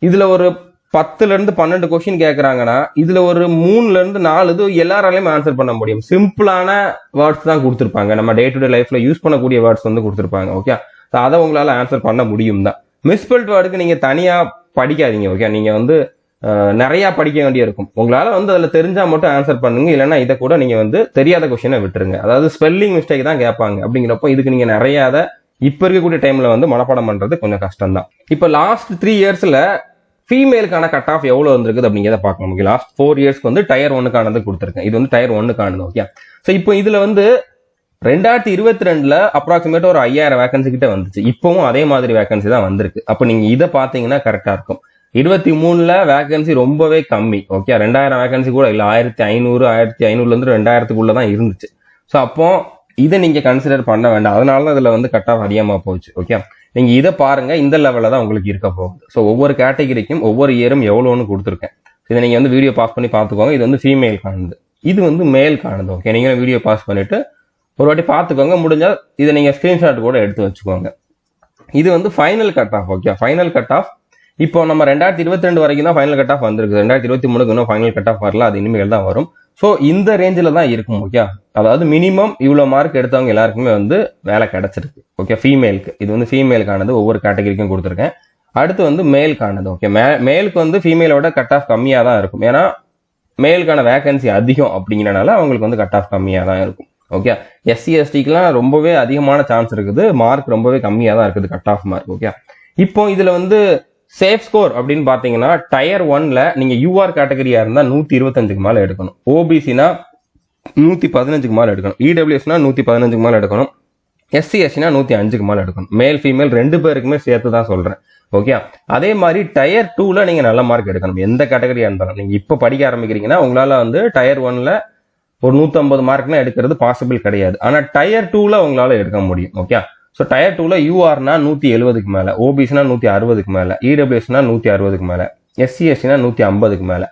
[SPEAKER 1] இதுல ஒரு 10ல இருந்து 12 கொஸ்டின் கேட்கறாங்கன்னா இதுல ஒரு 3ல இருந்து 4 இது எல்லாராலையும் ஆன்சர் பண்ண முடியும். சிம்பிளான வேர்ட்ஸ் தான் கொடுத்துருப்பாங்க. நம்ம டே டு டே லைஃப்ல யூஸ் பண்ணக்கூடிய வேர்ட்ஸ் வந்து கொடுத்துருப்பாங்க. ஓகே, அதை உங்களால ஆன்சர் பண்ண முடியும் தான். மிஸ்பெல்ட் வேர்டுக்கு நீங்க தனியா படிக்காதீங்க. ஓகே, நீங்க வந்து நிறைய படிக்க வேண்டிய இருக்கும். உங்களால வந்து அதுல தெரிஞ்சா மட்டும் ஆன்சர் பண்ணுங்க. இல்லைன்னா இதை கூட நீங்க வந்து தெரியாத கொஸ்டினை விட்டுருங்க. அதாவது ஸ்பெல்லிங் மிஸ்டேக் தான் கேட்பாங்க. அப்படிங்கிறப்போ இதுக்கு நீங்க நிறைய இப்ப இருக்கக்கூடிய டைம்ல வந்து மனப்பாடம் பண்றது கொஞ்சம் கஷ்டம் தான். இப்ப லாஸ்ட் 3 இயர்ஸ்ல ஃபீமேலுக்கான கட் ஆஃப் எவ்வளவு வந்திருக்குது அப்படிங்கிறத பார்க்கணும். ஓகே, லாஸ்ட் 4 இயர்ஸ்க்கு வந்து டயர் 1க்கானது கொடுத்துருக்கேன். இது வந்து டயர் 1க்கானது. ஓகே, ஸோ இப்போ இதுல வந்து 2022ல அப்ராக்சிமேட்டா ஒரு 5000 வேகன்சி கிட்ட வந்துச்சு. இப்பவும் அதே மாதிரி வேகன்சி தான் வந்திருக்கு. அப்ப நீங்க இதை பாத்தீங்கன்னா கரெக்டா இருக்கும். 23ல வேகன்சி ரொம்பவே கம்மி. ஓகே, 2000 வேகன்சி கூட இல்ல, 1500 இருந்து 2000க்குள்ள தான் இருந்துச்சு. ஸோ அப்போ இதை நீங்க கன்சிடர் பண்ண வேண்டாம். அதனால இதுல வந்து கட் ஆஃப் அதிகமா போச்சு. ஓகே, நீங்க இதை பாருங்க. இந்த லெவல்ல தான் உங்களுக்கு இருக்க போகுது. ஸோ ஒவ்வொரு கேட்டகரிக்கும் ஒவ்வொரு இயரும் எவ்வளோன்னு கொடுத்துருக்கேன். இதை நீங்க வந்து வீடியோ பாஸ் பண்ணி பார்த்துக்கோங்க. இது வந்து ஃபீமேல் காணுது, இது வந்து மேல் காணுது. ஓகே, நீங்க வீடியோ பாஸ் பண்ணிட்டு ஒரு வாட்டி பார்த்துக்கோங்க. முடிஞ்சா இதை நீங்க ஸ்கிரீன்ஷாட் கூட எடுத்து வச்சுக்கோங்க. இது வந்து final cut off. Okay, final cut off இப்போ நம்ம 2022 வரைக்கும் தான் ஃபைனல் கட் ஆஃப் வந்திருக்கு. 2023க்கு இன்னும் ஃபைனல் கட் ஆஃப் வரல, அது இனிமேல் தான் வரும். ஸோ இந்த ரேஞ்சில் தான் இருக்கும். ஓகே, அதாவது மினிமம் இவ்வளவு மார்க் எடுத்தவங்க எல்லாருக்குமே வந்து வேலை கிடைச்சிருக்கு. ஓகே, ஃபீமேலுக்கு இது வந்து ஃபீமேலுக்கானது ஒவ்வொரு கேட்டகரிக்கும் கொடுத்துருக்கேன். அடுத்து வந்து மேலுக்கானது. ஓகே, மேலுக்கு வந்து ஃபீமேலோட கட் ஆஃப் கம்மியா தான் இருக்கும். ஏன்னா மேலுக்கான வேகன்சி அதிகம் அப்படிங்கிறனால அவங்களுக்கு வந்து கட் ஆஃப் கம்மியா தான் இருக்கும். ஓகே, எஸ்சி எஸ்டிக்குலாம் ரொம்பவே அதிகமான சான்ஸ் இருக்குது. மார்க் ரொம்பவே கம்மியா தான் இருக்குது கட் ஆஃப் மார்க். ஓகே, இப்போ இதுல வந்து சேஃப் ஸ்கோர் அப்படின்னு பாத்தீங்கன்னா டயர் 1ல நீங்க யூஆர் கேட்டகரியா இருந்தா 125க்கு மேல எடுக்கணும். ஓபிசினா 115க்கு மேல எடுக்கணும். இடபிள்யூஎஸ்னா 115க்கு மேல எடுக்கணும். எஸ்சி எஸ்சினா 105க்கு மேல எடுக்கணும். மேல் ஃபீமேல் 2 பேருக்குமே சேர்த்து தான் சொல்றேன். ஓகே, அதே மாதிரி டயர் 2ல நீங்க நல்ல மார்க் எடுக்கணும். எந்த கேட்டகரியா இருந்தாலும் நீங்க இப்ப படிக்க ஆரம்பிக்கிறீங்கன்னா உங்களால வந்து டயர் 1ல ஒரு 150 மார்க்னா எடுக்கிறது பாசிபிள் கிடையாது. ஆனா டயர் 2ல உங்களால எடுக்க முடியும். ஓகே, ஸோ டயர் 2ல யூஆர்னா 170க்கு மேல, ஓபிசினா 160க்கு மேல, இடபிள்யூஎஸ்னா 160க்கு மேல, எஸ்சி எஸ்சினா 150க்கு மேல.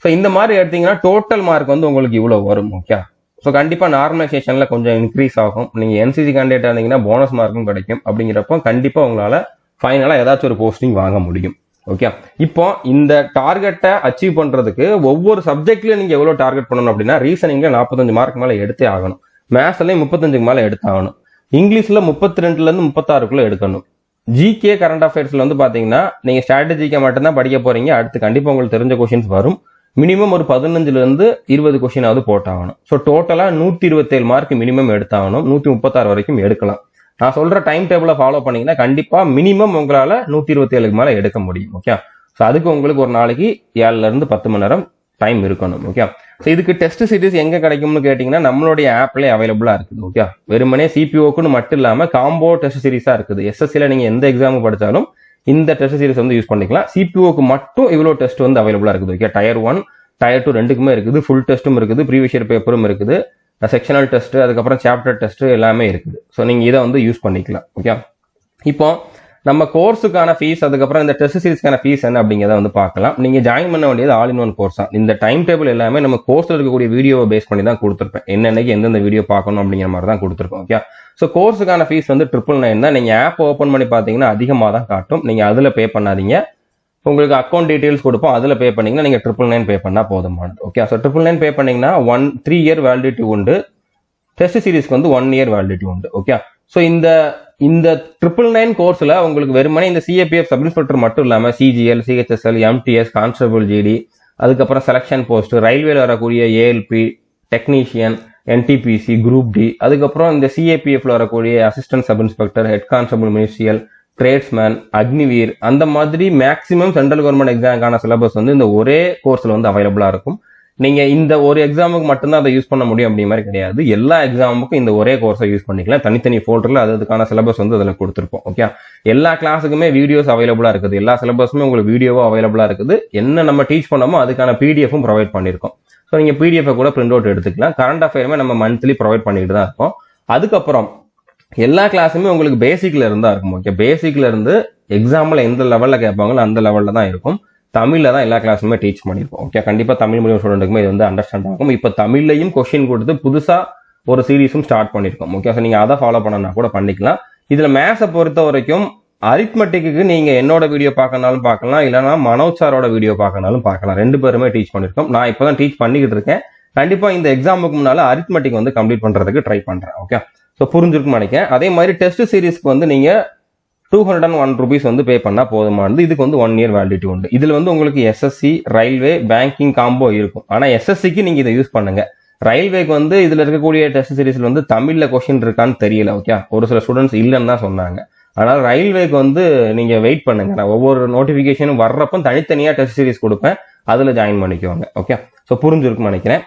[SPEAKER 1] ஸோ இந்த மாதிரி எடுத்தீங்கன்னா டோட்டல் மார்க் வந்து உங்களுக்கு இவ்வளவு வரும். ஓகே, ஸோ கண்டிப்பா நார்மலைசேஷன்ல கொஞ்சம் இன்க்ரீஸ் ஆகும். நீங்க என்சிசி கேண்டிடேட் இருந்தீங்கன்னா போனஸ் மார்க்கும் கிடைக்கும். அப்படிங்கிறப்போ கண்டிப்பா உங்களால ஃபைனலா ஏதாச்சும் ஒரு போஸ்டிங் வாங்க முடியும். ஓகே, இப்போ இந்த டார்கெட்டை அச்சீவ் பண்றதுக்கு ஒவ்வொரு சப்ஜெக்ட்லயும் நீங்க எவ்வளவு டார்கெட் பண்ணணும் அப்படின்னா ரீசனிங்ல 45 மார்க் மேல எடுத்தே ஆகணும். மேத்ஸ்லயும் 35க்கு மேல எடுத்தாகணும். இங்கிலீஷ்ல 32ல இருந்து 36க்குள்ள எடுக்கணும். ஜிகே கரண்ட் அஃபேர்ஸ்ல வந்து பாத்தீங்கன்னா நீங்க ஸ்ட்ராட்டஜிக்கா மட்டும்தான் படிக்க போறீங்க. அடுத்து கண்டிப்பா உங்களுக்கு தெரிஞ்ச கொஸ்டின்ஸ் வரும். மினிமம் ஒரு 15ல இருந்து 20 கொஸ்டினாவது போட்டாகணும். ஸோ டோட்டலா 127 மார்க் மினிமம் எடுத்தாகணும். 136 வரைக்கும் எடுக்கலாம். நான் சொல்ற டைம் டேபிள ஃபாலோ பண்ணீங்கன்னா கண்டிப்பா மினிமம் உங்களால 127க்கு மேல எடுக்க முடியும். ஓகே, ஸோ அதுக்கு உங்களுக்கு ஒரு நாளைக்கு 7ல இருந்து 10 மணி நேரம் டைம் இருக்கணும். ஓகே, ஸோ இதுக்கு டெஸ்ட் சீரிஸ் எங்க கிடைக்கும்னு கேட்டீங்கன்னா நம்மளுடைய ஆப்லேயே அவைலபிளா இருக்குது. ஓகே, வெறுமனே சிபிஓக்குன்னு மட்டும் இல்லாம காம்போ டெஸ்ட் சீரிஸா இருக்குது. எஸ்எஸ்சில நீங்க எந்த எக்ஸாம் படிச்சாலும் இந்த டெஸ்ட் சீரிஸ் வந்து யூஸ் பண்ணிக்கலாம். சிபிஓக்கு மட்டும் இவ்வளவு டெஸ்ட் வந்து அவைலபிளா இருக்குது. ஓகே, டயர் 1 டயர் 2 ரெண்டுக்குமே இருக்குது. ஃபுல் டெஸ்ட்டும் இருக்குது, ப்ரீவியஸ் இயர் பேப்பரும் இருக்குது, செக்ஷனல் டெஸ்ட், அதுக்கப்புறம் சாப்டர் டெஸ்ட் எல்லாமே இருக்குது. ஸோ நீங்க இதை வந்து யூஸ் பண்ணிக்கலாம். ஓகே, இப்போ நம்ம கோர்ஸுக்கான ஃபீஸ், அதுக்கப்புறம் இந்த டெஸ்ட் சீரிஸ்க்கான ஃபீஸ் என்ன அப்படிங்கிறத வந்து பார்க்கலாம். நீங்க ஜாயின் பண்ண வேண்டியது ஆல் இன் ஒன் கோர்ஸ் தான். இந்த டைம் டேபிள் எல்லாமே நம்ம கோர்ஸ்ல இருக்கக்கூடிய வீடியோவை பேஸ் பண்ணி தான் கொடுத்துருப்பேன். என்னன்னைக்கு எந்தெந்த வீடியோ பார்க்கணும் அப்படிங்கிற மாதிரி தான் கொடுத்துருப்போம். ஓகே, ஸோ கோர்ஸுக்கான ஃபீஸ் வந்து 999 தான். நீங்க ஆப் ஓப்பன் பண்ணி பார்த்தீங்கன்னா அதிகமாக தான் காட்டும். நீங்க அதுல பே பண்ணாதீங்க. உங்களுக்கு அக்கௌண்ட் டீடைல்ஸ் கொடுப்போம், அதுல பே பண்ணீங்கன்னா நீங்க 999 பே பண்ணா போதுமானது. ஓகே, ஸோ 999 பே பண்ணீங்கன்னா 3 இயர் வேலிடிட்டி உண்டு. டெஸ்ட் சீரிஸ்க்கு வந்து 1 இயர் வேலிடிட்டி உண்டு. ஓகே, ஸோ இந்த 999 கோர்ஸ்ல உங்களுக்கு வெறுமனே இந்த சிஏபிஎஃப் சப் இன்ஸ்பெக்டர் மட்டும் இல்லாம CGL, CHSL, MTS, constable GD, அதுக்கப்புறம் செலக்ஷன் போஸ்ட், ரயில்வேல வரக்கூடிய ALP, technician, NTPC, group D, அதுக்கப்புறம் இந்த சிஏபிஎஃப்ல வரக்கூடிய assistant sub inspector, head constable ministerial, tradesman, Agniveer, அந்த மாதிரி மேக்ஸிமம் சென்ட்ரல் கவர்மெண்ட் எக்ஸாமுக்கான சிலபஸ் வந்து இந்த ஒரே கோர்ஸ்ல வந்து அவைலபிளா இருக்கும். நீங்க இந்த ஒரு எக்ஸாமுக்கு மட்டும்தான் அதை யூஸ் பண்ண முடியும் அப்படிங்கிற மாதிரி கிடையாது. எல்லா எக்ஸாமுக்கும் இந்த ஒரே கோர்ஸை யூஸ் பண்ணிக்கலாம். தனித்தனி ஃபோல்டர்ல அதுக்கான சிலபஸ் வந்து அதில் கொடுத்துருப்போம். ஓகே, எல்லா கிளாஸுக்குமே வீடியோஸ் அவைலபிளா இருக்குது. எல்லா சிலபஸுமே உங்களுக்கு வீடியோவா அவைலபிளா இருக்குது. என்ன நம்ம டீச் பண்ணோமோ அதுக்கான பிடிஎஃப்பும் ப்ரொவைட் பண்ணியிருக்கோம். ஸோ நீங்க பிடிஎஃப் கூட பிரிண்ட் அவுட் எடுத்துக்கலாம். கரண்ட் அஃபேருமே நம்ம மந்த்லி ப்ரொவைட் பண்ணிட்டு தான் இருக்கோம். அதுக்கப்புறம் எல்லா கிளாஸுமே உங்களுக்கு பேசிக்ல இருந்தா இருக்கும். ஓகே, பேசிக்ல இருந்து எக்ஸாம்பிள் எந்த லெவல்ல கேட்பாங்களோ அந்த லெவல்ல தான் இருக்கும். தமிழ்ல தான் எல்லா கிளாஸுமே டீச் பண்ணிருப்போம். ஓகே, கண்டிப்பா தமிழ் மீடியம் ஸ்டூடெண்ட்டுக்குமே இது வந்து அண்டர்ஸ்டாண்ட் ஆகும். இப்போ தமிழ்லையும் கொஸ்டின் கொடுத்து புதுசா ஒரு சீரீஸும் ஸ்டார்ட் பண்ணிருக்கோம். ஓகே, ஸோ நீங்க அதை ஃபாலோ பண்ணனா கூட பண்ணிக்கலாம். இதுல மேத்ஸை பொறுத்த வரைக்கும் அரித்மெட்டிக்கு நீங்க என்னோட வீடியோ பார்க்கனாலும் பார்க்கலாம், இல்லைன்னா மனோஜ் சாரோட வீடியோ பார்க்கனாலும் பார்க்கலாம். 2 பேருமே டீச் பண்ணிருக்கோம். நான் இப்பதான் டீச் பண்ணிக்கிட்டு இருக்கேன். கண்டிப்பா இந்த எக்ஸாமுக்கு முன்னால அரித்மெட்டிக் வந்து கம்ப்ளீட் பண்றதுக்கு ட்ரை பண்றேன். ஓகே, ஸோ புரிஞ்சிருக்குன்னு நினைக்கிறேன். அதே மாதிரி டெஸ்ட் சீரீஸ்க்கு வந்து நீங்க 201 rupees வந்து பே பண்ணா போதுமானது. இதுக்கு வந்து 1 இயர் வேலிடிட்டி உண்டு. இதுல வந்து உங்களுக்கு எஸ்எஸ்சி, ரயில்வே, பேங்கிங் காம்போ இருக்கும். ஆனா எஸ்எஸ்சிக்கு நீங்க இதை யூஸ் பண்ணுங்க. ரயில்வேக்கு வந்து இதுல இருக்கக்கூடிய டெஸ்ட் சீரீஸ்ல வந்து தமிழ்ல கொஸ்டின் இருக்கான்னு தெரியல. ஓகே, ஒரு சில ஸ்டூடெண்ட்ஸ் இல்லைன்னு தான் சொன்னாங்க. ஆனால் ரயில்வேக்கு வந்து நீங்க வெயிட் பண்ணுங்க. நான் ஒவ்வொரு நோட்டிபிகேஷனும் வர்றப்ப தனித்தனியா டெஸ்ட் சீரீஸ் கொடுப்பேன், அதுல ஜாயின் பண்ணிக்குவாங்க. ஓகே, ஸோ புரிஞ்சிருக்குன்னு நினைக்கிறேன்.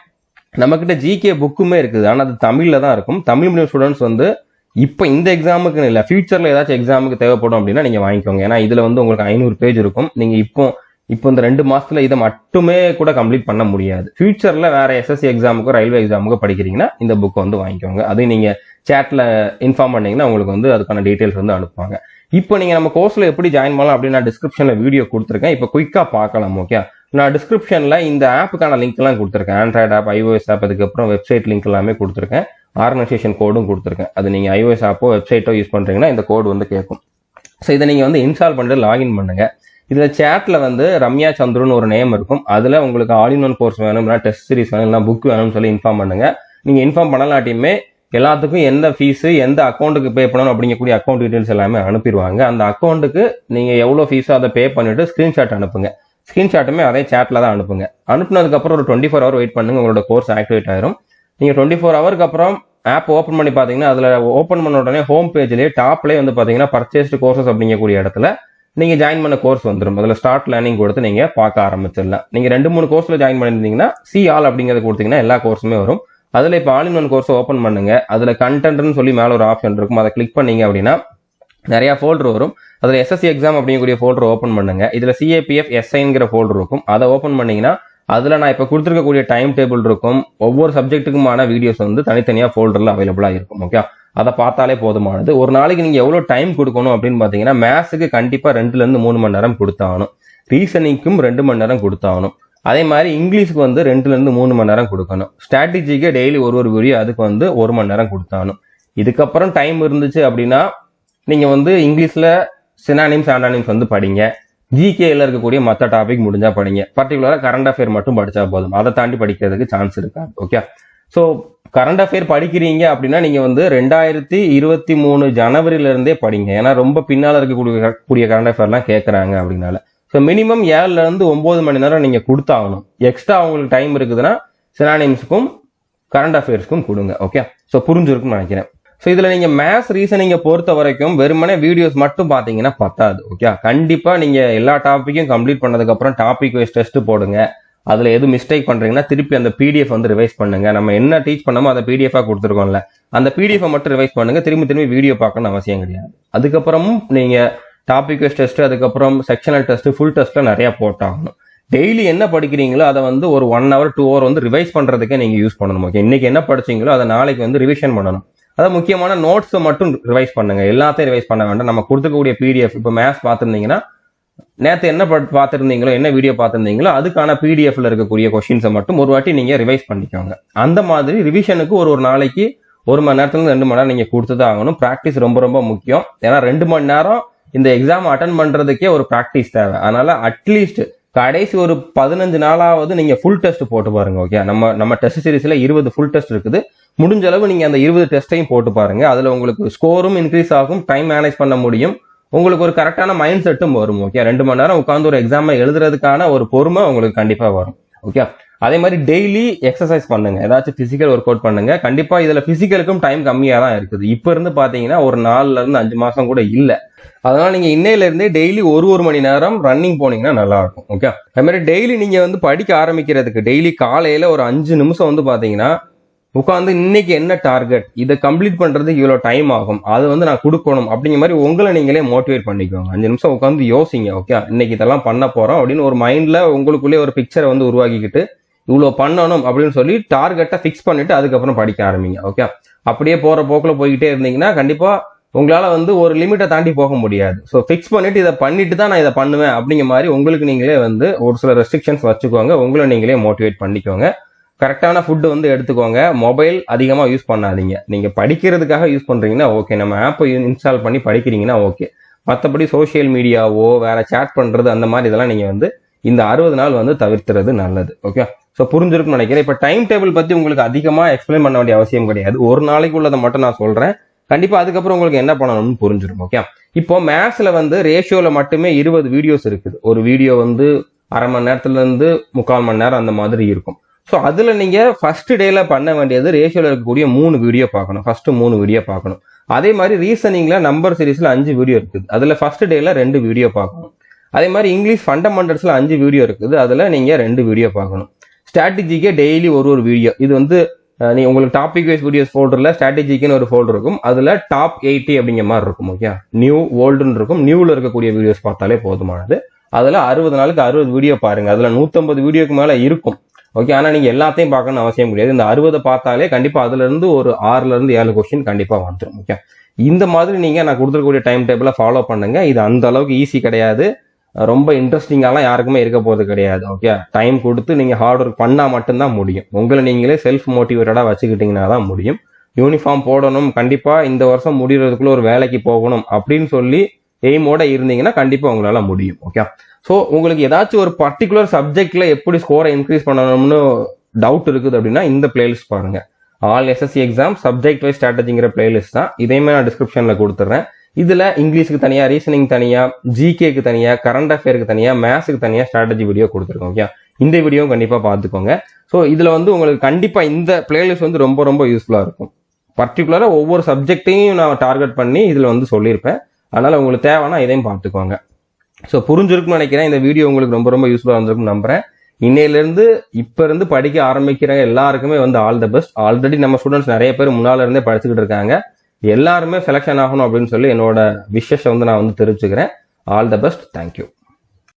[SPEAKER 1] நம்மகிட்ட ஜிகே புக்குமே இருக்குது, ஆனால் அது தமிழ்ல தான் இருக்கும். தமிழ் மீடியம் ஸ்டூடெண்ட்ஸ் வந்து இப்போ இந்த எக்ஸாமுக்கு இல்லை, ஃபியூச்சர்ல ஏதாச்சும் எக்ஸாமுக்கு தேவைப்படும் அப்படின்னா நீங்க வாங்கிக்கோங்க. ஏன்னா இதுல வந்து உங்களுக்கு 500 பேஜ் இருக்கும். நீங்க இப்போ இந்த 2 மாசத்துல இதை மட்டுமே கூட கம்ப்ளீட் பண்ண முடியாது. ஃபியூச்சர்ல வேற எஸ்எஸ்சி எக்ஸாமுக்கோ ரயில்வே எக்ஸாமுக்கோ படிக்கிறீங்கன்னா இந்த புக்கை வந்து வாங்கிக்கோங்க. அதையும் நீங்க சேட்ல இன்ஃபார்ம் பண்ணீங்கன்னா உங்களுக்கு வந்து அதுக்கான டீடைல்ஸ் வந்து அனுப்புவாங்க. இப்போ நீங்க நம்ம கோர்ஸ்ல எப்படி ஜாயின் பண்ணலாம் அப்படின்னு நான் டிஸ்கிரிப்ஷன்ல வீடியோ கொடுத்துருக்கேன். இப்போ குயிக்கா பார்க்கலாம். ஓகே, நான் டிஸ்கிரிப்ஷன்ல இந்த ஆப்புக்கான லிங்க் எல்லாம் கொடுத்துருக்கேன். ஆண்ட்ராய்டு ஆப், iOS ஆப், அதுக்கப்புறம் வெப்சைட் லிங்க் எல்லாமே கொடுத்துருக்கேன். ஆர்கனைசேஷன் கோடும் கொடுத்துருக்கேன். அது நீங்க iOS ஆப்போ வெப்சைட்டோ யூஸ் பண்றீங்கன்னா இந்த கோடு வந்து கேட்கும். ஸோ இதை நீங்க வந்து இன்ஸ்டால் பண்ணிட்டு லாகின் பண்ணுங்க. இதுல சேட்ல வந்து ரம்யா சந்துருன்னு ஒரு நேம் இருக்கும். அதுல உங்களுக்கு ஆல் இன் ஒன் கோர்ஸ் வேணும், டெஸ்ட் சீரிஸ் வேணும், இல்லை புக் வேணும்னு சொல்லி இன்ஃபார்ம் பண்ணுங்க. நீங்க இன்ஃபார்ம் பண்ணலாட்டியுமே எல்லாத்துக்கும் எந்த ஃபீஸ், எந்த அக்கௌண்ட்டுக்கு பே பண்ணணும் அப்படிங்கக்கூடிய அக்கௌண்ட் டீடைல்ஸ் எல்லாமே அனுப்பிடுவாங்க. அந்த அக்கௌண்ட்டுக்கு நீங்க எவ்வளவு ஃபீஸோ அதை பே பண்ணிட்டு ஸ்கிரீன்ஷாட் அனுப்புங்க. ஸ்கிரீன்ஷாட்டுமே அதே சேட்ல தான் அனுப்புங்க. அனுப்புனதுக்கு அப்புறம் ஒரு 24 hour வெயிட் பண்ணுங்க, உங்களோட கோர்ஸ் ஆக்டிவேட் ஆயிரும். நீங்க 24 hours அப்புறம் ஆப் ஓப்பன் பண்ணி பாத்தீங்கன்னா அதுல ஓப்பன் பண்ண உடனே ஹோம் பேஜ்லயே டாப்லயே வந்து பாத்தீங்கன்னா பர்ச்சேஸ்டு கோர்சஸ் அப்படிங்கக்கூடிய இடத்துல நீங்க ஜாயின் பண்ண கோர்ஸ் வந்துடும். அதுல ஸ்டார்ட் லேர்னிங் கொடுத்து நீங்க பார்க்க ஆரம்பிச்சிடலாம். நீங்க 2-3 கோர்ஸ்ல ஜாயின் பண்ணிருந்தீங்கன்னா சி ஆல் அப்படிங்கறத கொடுத்தீங்கன்னா எல்லா கோர்ஸுமே வரும். அதுல இப்போ all in one course open பண்ணுங்க. அதுல கண்டென்ட்னு சொல்லி மேல ஒரு ஆப்ஷன் இருக்கும், அதை கிளிக் பண்ணீங்க அப்படின்னா நிறைய ஃபோல்டர் வரும். அதுல எஸ்எஸ்சி எக்ஸாம் அப்படிங்கக்கூடிய ஃபோல்டர் ஓப்பன் பண்ணுங்க. இதுல சிஏபிஎஃப் எஸ்ஐங்கிற ஃபோல்டர் இருக்கும், அதை ஓப்பன் பண்ணீங்கன்னா அதுல நான் இப்ப கொடுத்துருக்கக்கூடிய டைம் டேபிள் இருக்கும். ஒவ்வொரு சப்ஜெக்ட்டுக்குமான வீடியோஸ் வந்து தனித்தனியா ஃபோல்டர்ல அவைலபிளா இருக்கும். ஓகே, அதை பார்த்தாலே போதுமானது. ஒரு நாளைக்கு நீங்க எவ்வளவு டைம் கொடுக்கணும் அப்படின்னு பாத்தீங்கன்னா மேத்ஸுக்கு கண்டிப்பா 2-3 மணி நேரம் கொடுத்தாகணும். ரீசனிங்க்கும் 2 மணி நேரம் கொடுத்தாகணும். அதே மாதிரி இங்கிலீஷ்க்கு வந்து 2-3 மணி நேரம் கொடுக்கணும். ஸ்ட்ராட்டஜிக்கு டெய்லி ஒரு வீடியோ, அதுக்கு வந்து 1 மணி நேரம் கொடுத்தாகணும். இதுக்கப்புறம் டைம் இருந்துச்சு அப்படின்னா நீங்க வந்து இங்கிலீஷ்ல சினானிம்ஸ், ஆண்டானிம்ஸ் வந்து படிங்க. ஜிகேல இருக்கக்கூடிய மற்ற டாபிக் முடிஞ்சா படிங்க. பர்டிகுலரா கரண்ட் அஃபேர் மட்டும் படிச்சா போதும், அதை தாண்டி படிக்கிறதுக்கு சான்ஸ் இருக்காது. ஓகே, ஸோ கரண்ட் அஃபேர் படிக்கிறீங்க அப்படின்னா நீங்க வந்து 2023 ஜனவரில இருந்தே படிங்க. ஏன்னா ரொம்ப பின்னால இருக்கக்கூடிய கரண்ட் அஃபேர்லாம் கேட்கறாங்க அப்படின்னால. ஸோ மினிமம் 7-9 மணி நேரம் நீங்க கொடுத்தாகணும். எக்ஸ்ட்ரா உங்களுக்கு டைம் இருக்குதுன்னா சினானிம்ஸுக்கும் கரண்ட் அஃபேர்ஸ்க்கும் கொடுங்க. ஓகே, ஸோ புரிஞ்சிருக்குன்னு நினைக்கிறேன். ஸோ இதுல நீங்க மேத்ஸ், ரீசனிங்கை பொறுத்த வரைக்கும் வெறுமனே வீடியோஸ் மட்டும் பாத்தீங்கன்னா பத்தாது. ஓகே, கண்டிப்பா நீங்க எல்லா டாபிக்கும் கம்ப்ளீட் பண்ணதுக்கு அப்புறம் டாபிக் வைஸ் டெஸ்ட் போடுங்க. அதுல எது மிஸ்டேக் பண்றீங்கன்னா திருப்பி அந்த பிடிஎஃப் வந்து ரிவைஸ் பண்ணுங்க. நம்ம என்ன டீச் பண்ணமோ அதை பிடிஎஃபா கொடுத்துருக்கோம்ல, அந்த பிடிஎஃப் மட்டும் ரிவைஸ் பண்ணுங்க. திரும்பி வீடியோ பார்க்கணும்னு அவசியம் கிடையாது. அதுக்கப்புறமும் நீங்க டாபிக் வைஸ் டெஸ்ட், அதுக்கப்புறம் செக்ஷனல் டெஸ்ட், ஃபுல் டெஸ்ட்ல நிறைய போட்டாகணும். டெய்லி என்ன படிக்கிறீங்களோ அதை வந்து ஒரு 1 hour 2 hour வந்து ரிவைஸ் பண்றதுக்கே நீங்க யூஸ் பண்ணணும். ஓகே, இன்னைக்கு என்ன படிச்சீங்களோ அதை நாளைக்கு வந்து ரிவிஷன் பண்ணணும். அதாவது முக்கியமான நோட்ஸ் மட்டும் ரிவைஸ் பண்ணுங்க, எல்லாத்தையும் ரிவைஸ் பண்ண வேண்டாம். நம்ம கொடுத்துக்கூடிய பிடிஎஃப், இப்போ மேத்ஸ் பார்த்துருந்தீங்கன்னா நேற்று என்ன பார்த்துருந்தீங்களோ, என்ன வீடியோ பார்த்துருந்தீங்களோ அதுக்கான பிடிஎஃப்ல இருக்கக்கூடிய கொஸ்டின்ஸை மட்டும் ஒரு வாட்டி நீங்க ரிவைஸ் பண்ணிக்கோங்க. அந்த மாதிரி ரிவிஷனுக்கு ஒரு நாளைக்கு 1 மணி நேரத்துல 2 மணி நேரம் நீங்க கொடுத்துதான் ஆகணும். ப்ராக்டிஸ் ரொம்ப ரொம்ப முக்கியம். ஏன்னா 2 மணி நேரம் இந்த எக்ஸாம் அட்டன் பண்றதுக்கே ஒரு ப்ராக்டிஸ் தேவை. அதனால அட்லீஸ்ட் கடைசி ஒரு 15 நாளாவது நீங்க ஃபுல் டெஸ்ட் போட்டு பாருங்க. ஓகே, நம்ம டெஸ்ட் சீரிஸ்ல 20 ஃபுல் டெஸ்ட் இருக்குது. முடிஞ்ச அளவு நீங்க அந்த 20 டெஸ்டையும் போட்டு பாருங்க. அதுல உங்களுக்கு ஸ்கோரும் இன்க்ரீஸ் ஆகும், டைம் மேனேஜ் பண்ண முடியும், உங்களுக்கு ஒரு கரெக்டான மைண்ட் செட்டும் வரும். ஓகே, 2 மணி நேரம் உட்காந்து ஒரு எக்ஸாமை எழுதுறதுக்கான ஒரு பொறுமை உங்களுக்கு கண்டிப்பா வரும். ஓகே, அதே மாதிரி டெய்லி எக்ஸசைஸ் பண்ணுங்க, ஏதாச்சும் பிசிக்கல் ஒர்க் அவுட் பண்ணுங்க. கண்டிப்பா இதுல பிசிக்கலுக்கும் டைம் கம்மியா தான் இருக்குது. இப்ப இருந்து பாத்தீங்கன்னா ஒரு 4ல இருந்து 5 மாசம் கூட இல்ல. அதனால நீங்க இன்னையில இருந்தே டெய்லி ஒரு மணி நேரம் ரன்னிங் போனீங்கன்னா நல்லா இருக்கும். ஓகே, அதே மாதிரி டெய்லி நீங்க வந்து படிக்க ஆரம்பிக்கிறதுக்கு டெய்லி காலையில ஒரு 5 நிமிஷம் வந்து பாத்தீங்கன்னா உட்காந்து இன்னைக்கு என்ன டார்கெட், இதை கம்ப்ளீட் பண்றதுக்கு இவ்வளவு டைம் ஆகும், அது வந்து நான் கொடுக்கணும் அப்படிங்கிற மாதிரி உங்களை நீங்களே மோட்டிவேட் பண்ணிக்கோங்க. 5 நிமிஷம் உட்காந்து யோசிங்க. ஓகே, இன்னைக்கு இதெல்லாம் பண்ண போறோம் அப்படின்னு ஒரு மைண்ட்ல உங்களுக்குள்ளே ஒரு பிக்சரை வந்து உருவாக்கிக்கிட்டு இவ்வளவு பண்ணணும் அப்படின்னு சொல்லி டார்கெட்டை ஃபிக்ஸ் பண்ணிட்டு அதுக்கப்புறம் படிக்க ஆரம்பிங்க. ஓகே, அப்படியே போற போக்குல போய்கிட்டே இருந்தீங்கன்னா கண்டிப்பா உங்களால வந்து ஒரு லிமிட்டை தாண்டி போக முடியாது. ஸோ ஃபிக்ஸ் பண்ணிட்டு இதை பண்ணிட்டு தான் நான் இதை பண்ணுவேன் அப்படிங்கிற மாதிரி உங்களுக்கு நீங்களே வந்து ஒரு சில ரெஸ்ட்ரிக்ஷன்ஸ் வச்சுக்கோங்க, உங்களை நீங்களே மோட்டிவேட் பண்ணிக்கோங்க. கரெக்டான ஃபுட்டு வந்து எடுத்துக்கோங்க. மொபைல் அதிகமாக யூஸ் பண்ணாதீங்க. நீங்க படிக்கிறதுக்காக யூஸ் பண்றீங்கன்னா ஓகே, நம்ம ஆப்பை இன்ஸ்டால் பண்ணி படிக்கிறீங்கன்னா ஓகே. மற்றபடி சோசியல் மீடியாவோ வேற சேட் பண்றது அந்த மாதிரி இதெல்லாம் நீங்க வந்து இந்த 60 நாள் வந்து தவிர்த்துறது நல்லது. ஓகே, ஸோ புரிஞ்சிருக்குன்னு நினைக்கிறேன். இப்போ டைம் டேபிள் பத்தி உங்களுக்கு அதிகமா எக்ஸ்பிளைன் பண்ண வேண்டிய அவசியம் கிடையாது. ஒரு நாளைக்கு உள்ளதை மட்டும் நான் சொல்றேன். கண்டிப்பா அதுக்கப்புறம் உங்களுக்கு என்ன பண்ணணும்னு புரிஞ்சிடும். ஓகே, இப்போ மேத்ஸ்ல வந்து ரேஷியோல மட்டுமே 20 வீடியோஸ் இருக்குது. ஒரு வீடியோ வந்து அரை மணி நேரத்துல இருந்து 3/4 மணி நேரம் அந்த மாதிரி இருக்கும். ஸோ அதுல நீங்க ஃபர்ஸ்ட் டேல பண்ண வேண்டியது ரேஷியோல இருக்கக்கூடிய 3 வீடியோ பார்க்கணும். ஃபர்ஸ்ட் 3 வீடியோ பார்க்கணும். அதே மாதிரி ரீசனிங்ல நம்பர் சீரிஸ்ல 5 வீடியோ இருக்குது. அதுல ஃபர்ஸ்ட் டேல 2 வீடியோ பார்க்கணும். அதே மாதிரி இங்கிலீஷ் ஃபண்டமெண்டல்ஸ்ல 5 வீடியோ இருக்குது. அதுல நீங்க 2 வீடியோ பார்க்கணும். ஸ்ட்ராட்டஜிக்கே டெய்லி ஒரு வீடியோ. இது வந்து நீ உங்களுக்கு டாபிக் வைஸ் வீடியோஸ் ஃபோல்டர்ல ஸ்ட்ராட்டஜிக்குன்னு ஒரு ஃபோல்டர் இருக்கும். அதுல டாப் 80 அப்படிங்கிற மாதிரி இருக்கும். ஓகே, நியூ ஓல்டுன்னு இருக்கும். நியூல இருக்கக்கூடிய வீடியோஸ் பார்த்தாலே போதுமானது. அதுல 60 நாளுக்கு 60 வீடியோ பாருங்க. அதுல 150 வீடியோக்கு மேல இருக்கும். ஓகே, ஆனா நீங்க எல்லாத்தையும் பார்க்கணும்னு அவசியம் கிடையாது. இந்த 60 பார்த்தாலே கண்டிப்பா அதுல இருந்து ஒரு 6ல இருந்து 7 கொஸ்டின் கண்டிப்பா வந்துடும். ஓகே, இந்த மாதிரி நீங்க நான் கொடுத்துருக்கக்கூடிய டைம் டேபிள ஃபாலோ பண்ணுங்க. இது அந்த அளவுக்கு ஈஸி கிடையாது, ரொம்ப இன்ட்ரெஸ்டிங்காலாம் யாருக்குமே இருக்க போறது கிடையாது. ஓகே, டைம் கொடுத்து நீங்க ஹார்ட் ஒர்க் பண்ணா மட்டும்தான் முடியும். உங்களை நீங்களே செல்ஃப் மோட்டிவேட்டடா வச்சுக்கிட்டீங்கன்னா தான் முடியும். யூனிஃபார்ம் போடணும், கண்டிப்பா இந்த வருஷம் முடிகிறதுக்குள்ள ஒரு வேலைக்கு போகணும் அப்படின்னு சொல்லி எய்மோட இருந்தீங்கன்னா கண்டிப்பா உங்களால முடியும். ஓகே, ஸோ உங்களுக்கு ஏதாச்சும் ஒரு பர்டிகுலர் சப்ஜெக்ட்ல எப்படி ஸ்கோரை இன்க்ரீஸ் பண்ணணும்னு டவுட் இருக்குது அப்படின்னா இந்த பிளேலிஸ்ட் பாருங்க. All SSC exam subject wise ஸ்ட்ராட்டஜிங்கிற பிளேலிஸ்ட் தான். இதையுமே நான் டிஸ்கிரிப்ஷன்ல கொடுத்துறேன். இதுல இங்கிலீஷ்க்கு தனியா, ரீசனிங் தனியா, ஜிகேக்கு தனியா, கரண்ட் அஃபேருக்கு தனியா, மேத்ஸுக்கு தனியா ஸ்ட்ராட்டஜி வீடியோ கொடுத்துருக்கோம். ஓகே, இந்த வீடியோவும் கண்டிப்பா பார்த்துக்கோங்க. ஸோ இதுல வந்து உங்களுக்கு கண்டிப்பா இந்த பிளேலிஸ்ட் வந்து ரொம்ப ரொம்ப யூஸ்ஃபுல்லா இருக்கும். பர்டிகுலரா ஒவ்வொரு சப்ஜெக்டையும் நான் டார்கெட் பண்ணி இதுல வந்து சொல்லியிருப்பேன். அதனால உங்களுக்கு தேவைன்னா இதையும் பார்த்துக்கோங்க. ஸோ புரிஞ்சிருக்குன்னு நினைக்கிறேன். இந்த வீடியோ உங்களுக்கு ரொம்ப ரொம்ப யூஸ்ஃபுல்லா இருந்திருக்குன்னு நம்புறேன். இன்னையிலிருந்து இப்ப இருந்து படிக்க ஆரம்பிக்கிற எல்லாருக்குமே வந்து ஆல் த பெஸ்ட். ஆல்ரெடி நம்ம ஸ்டூடெண்ட்ஸ் நிறைய பேர் முன்னால இருந்தே படிச்சுக்கிட்டு இருக்காங்க. எல்லாருமே செலக்ஷன் ஆகணும் அப்படின்னு சொல்லி என்னோட விஷஸ் வந்து நான் வந்து தெரிவிச்சுக்கிறேன். All the best. தேங்க்யூ.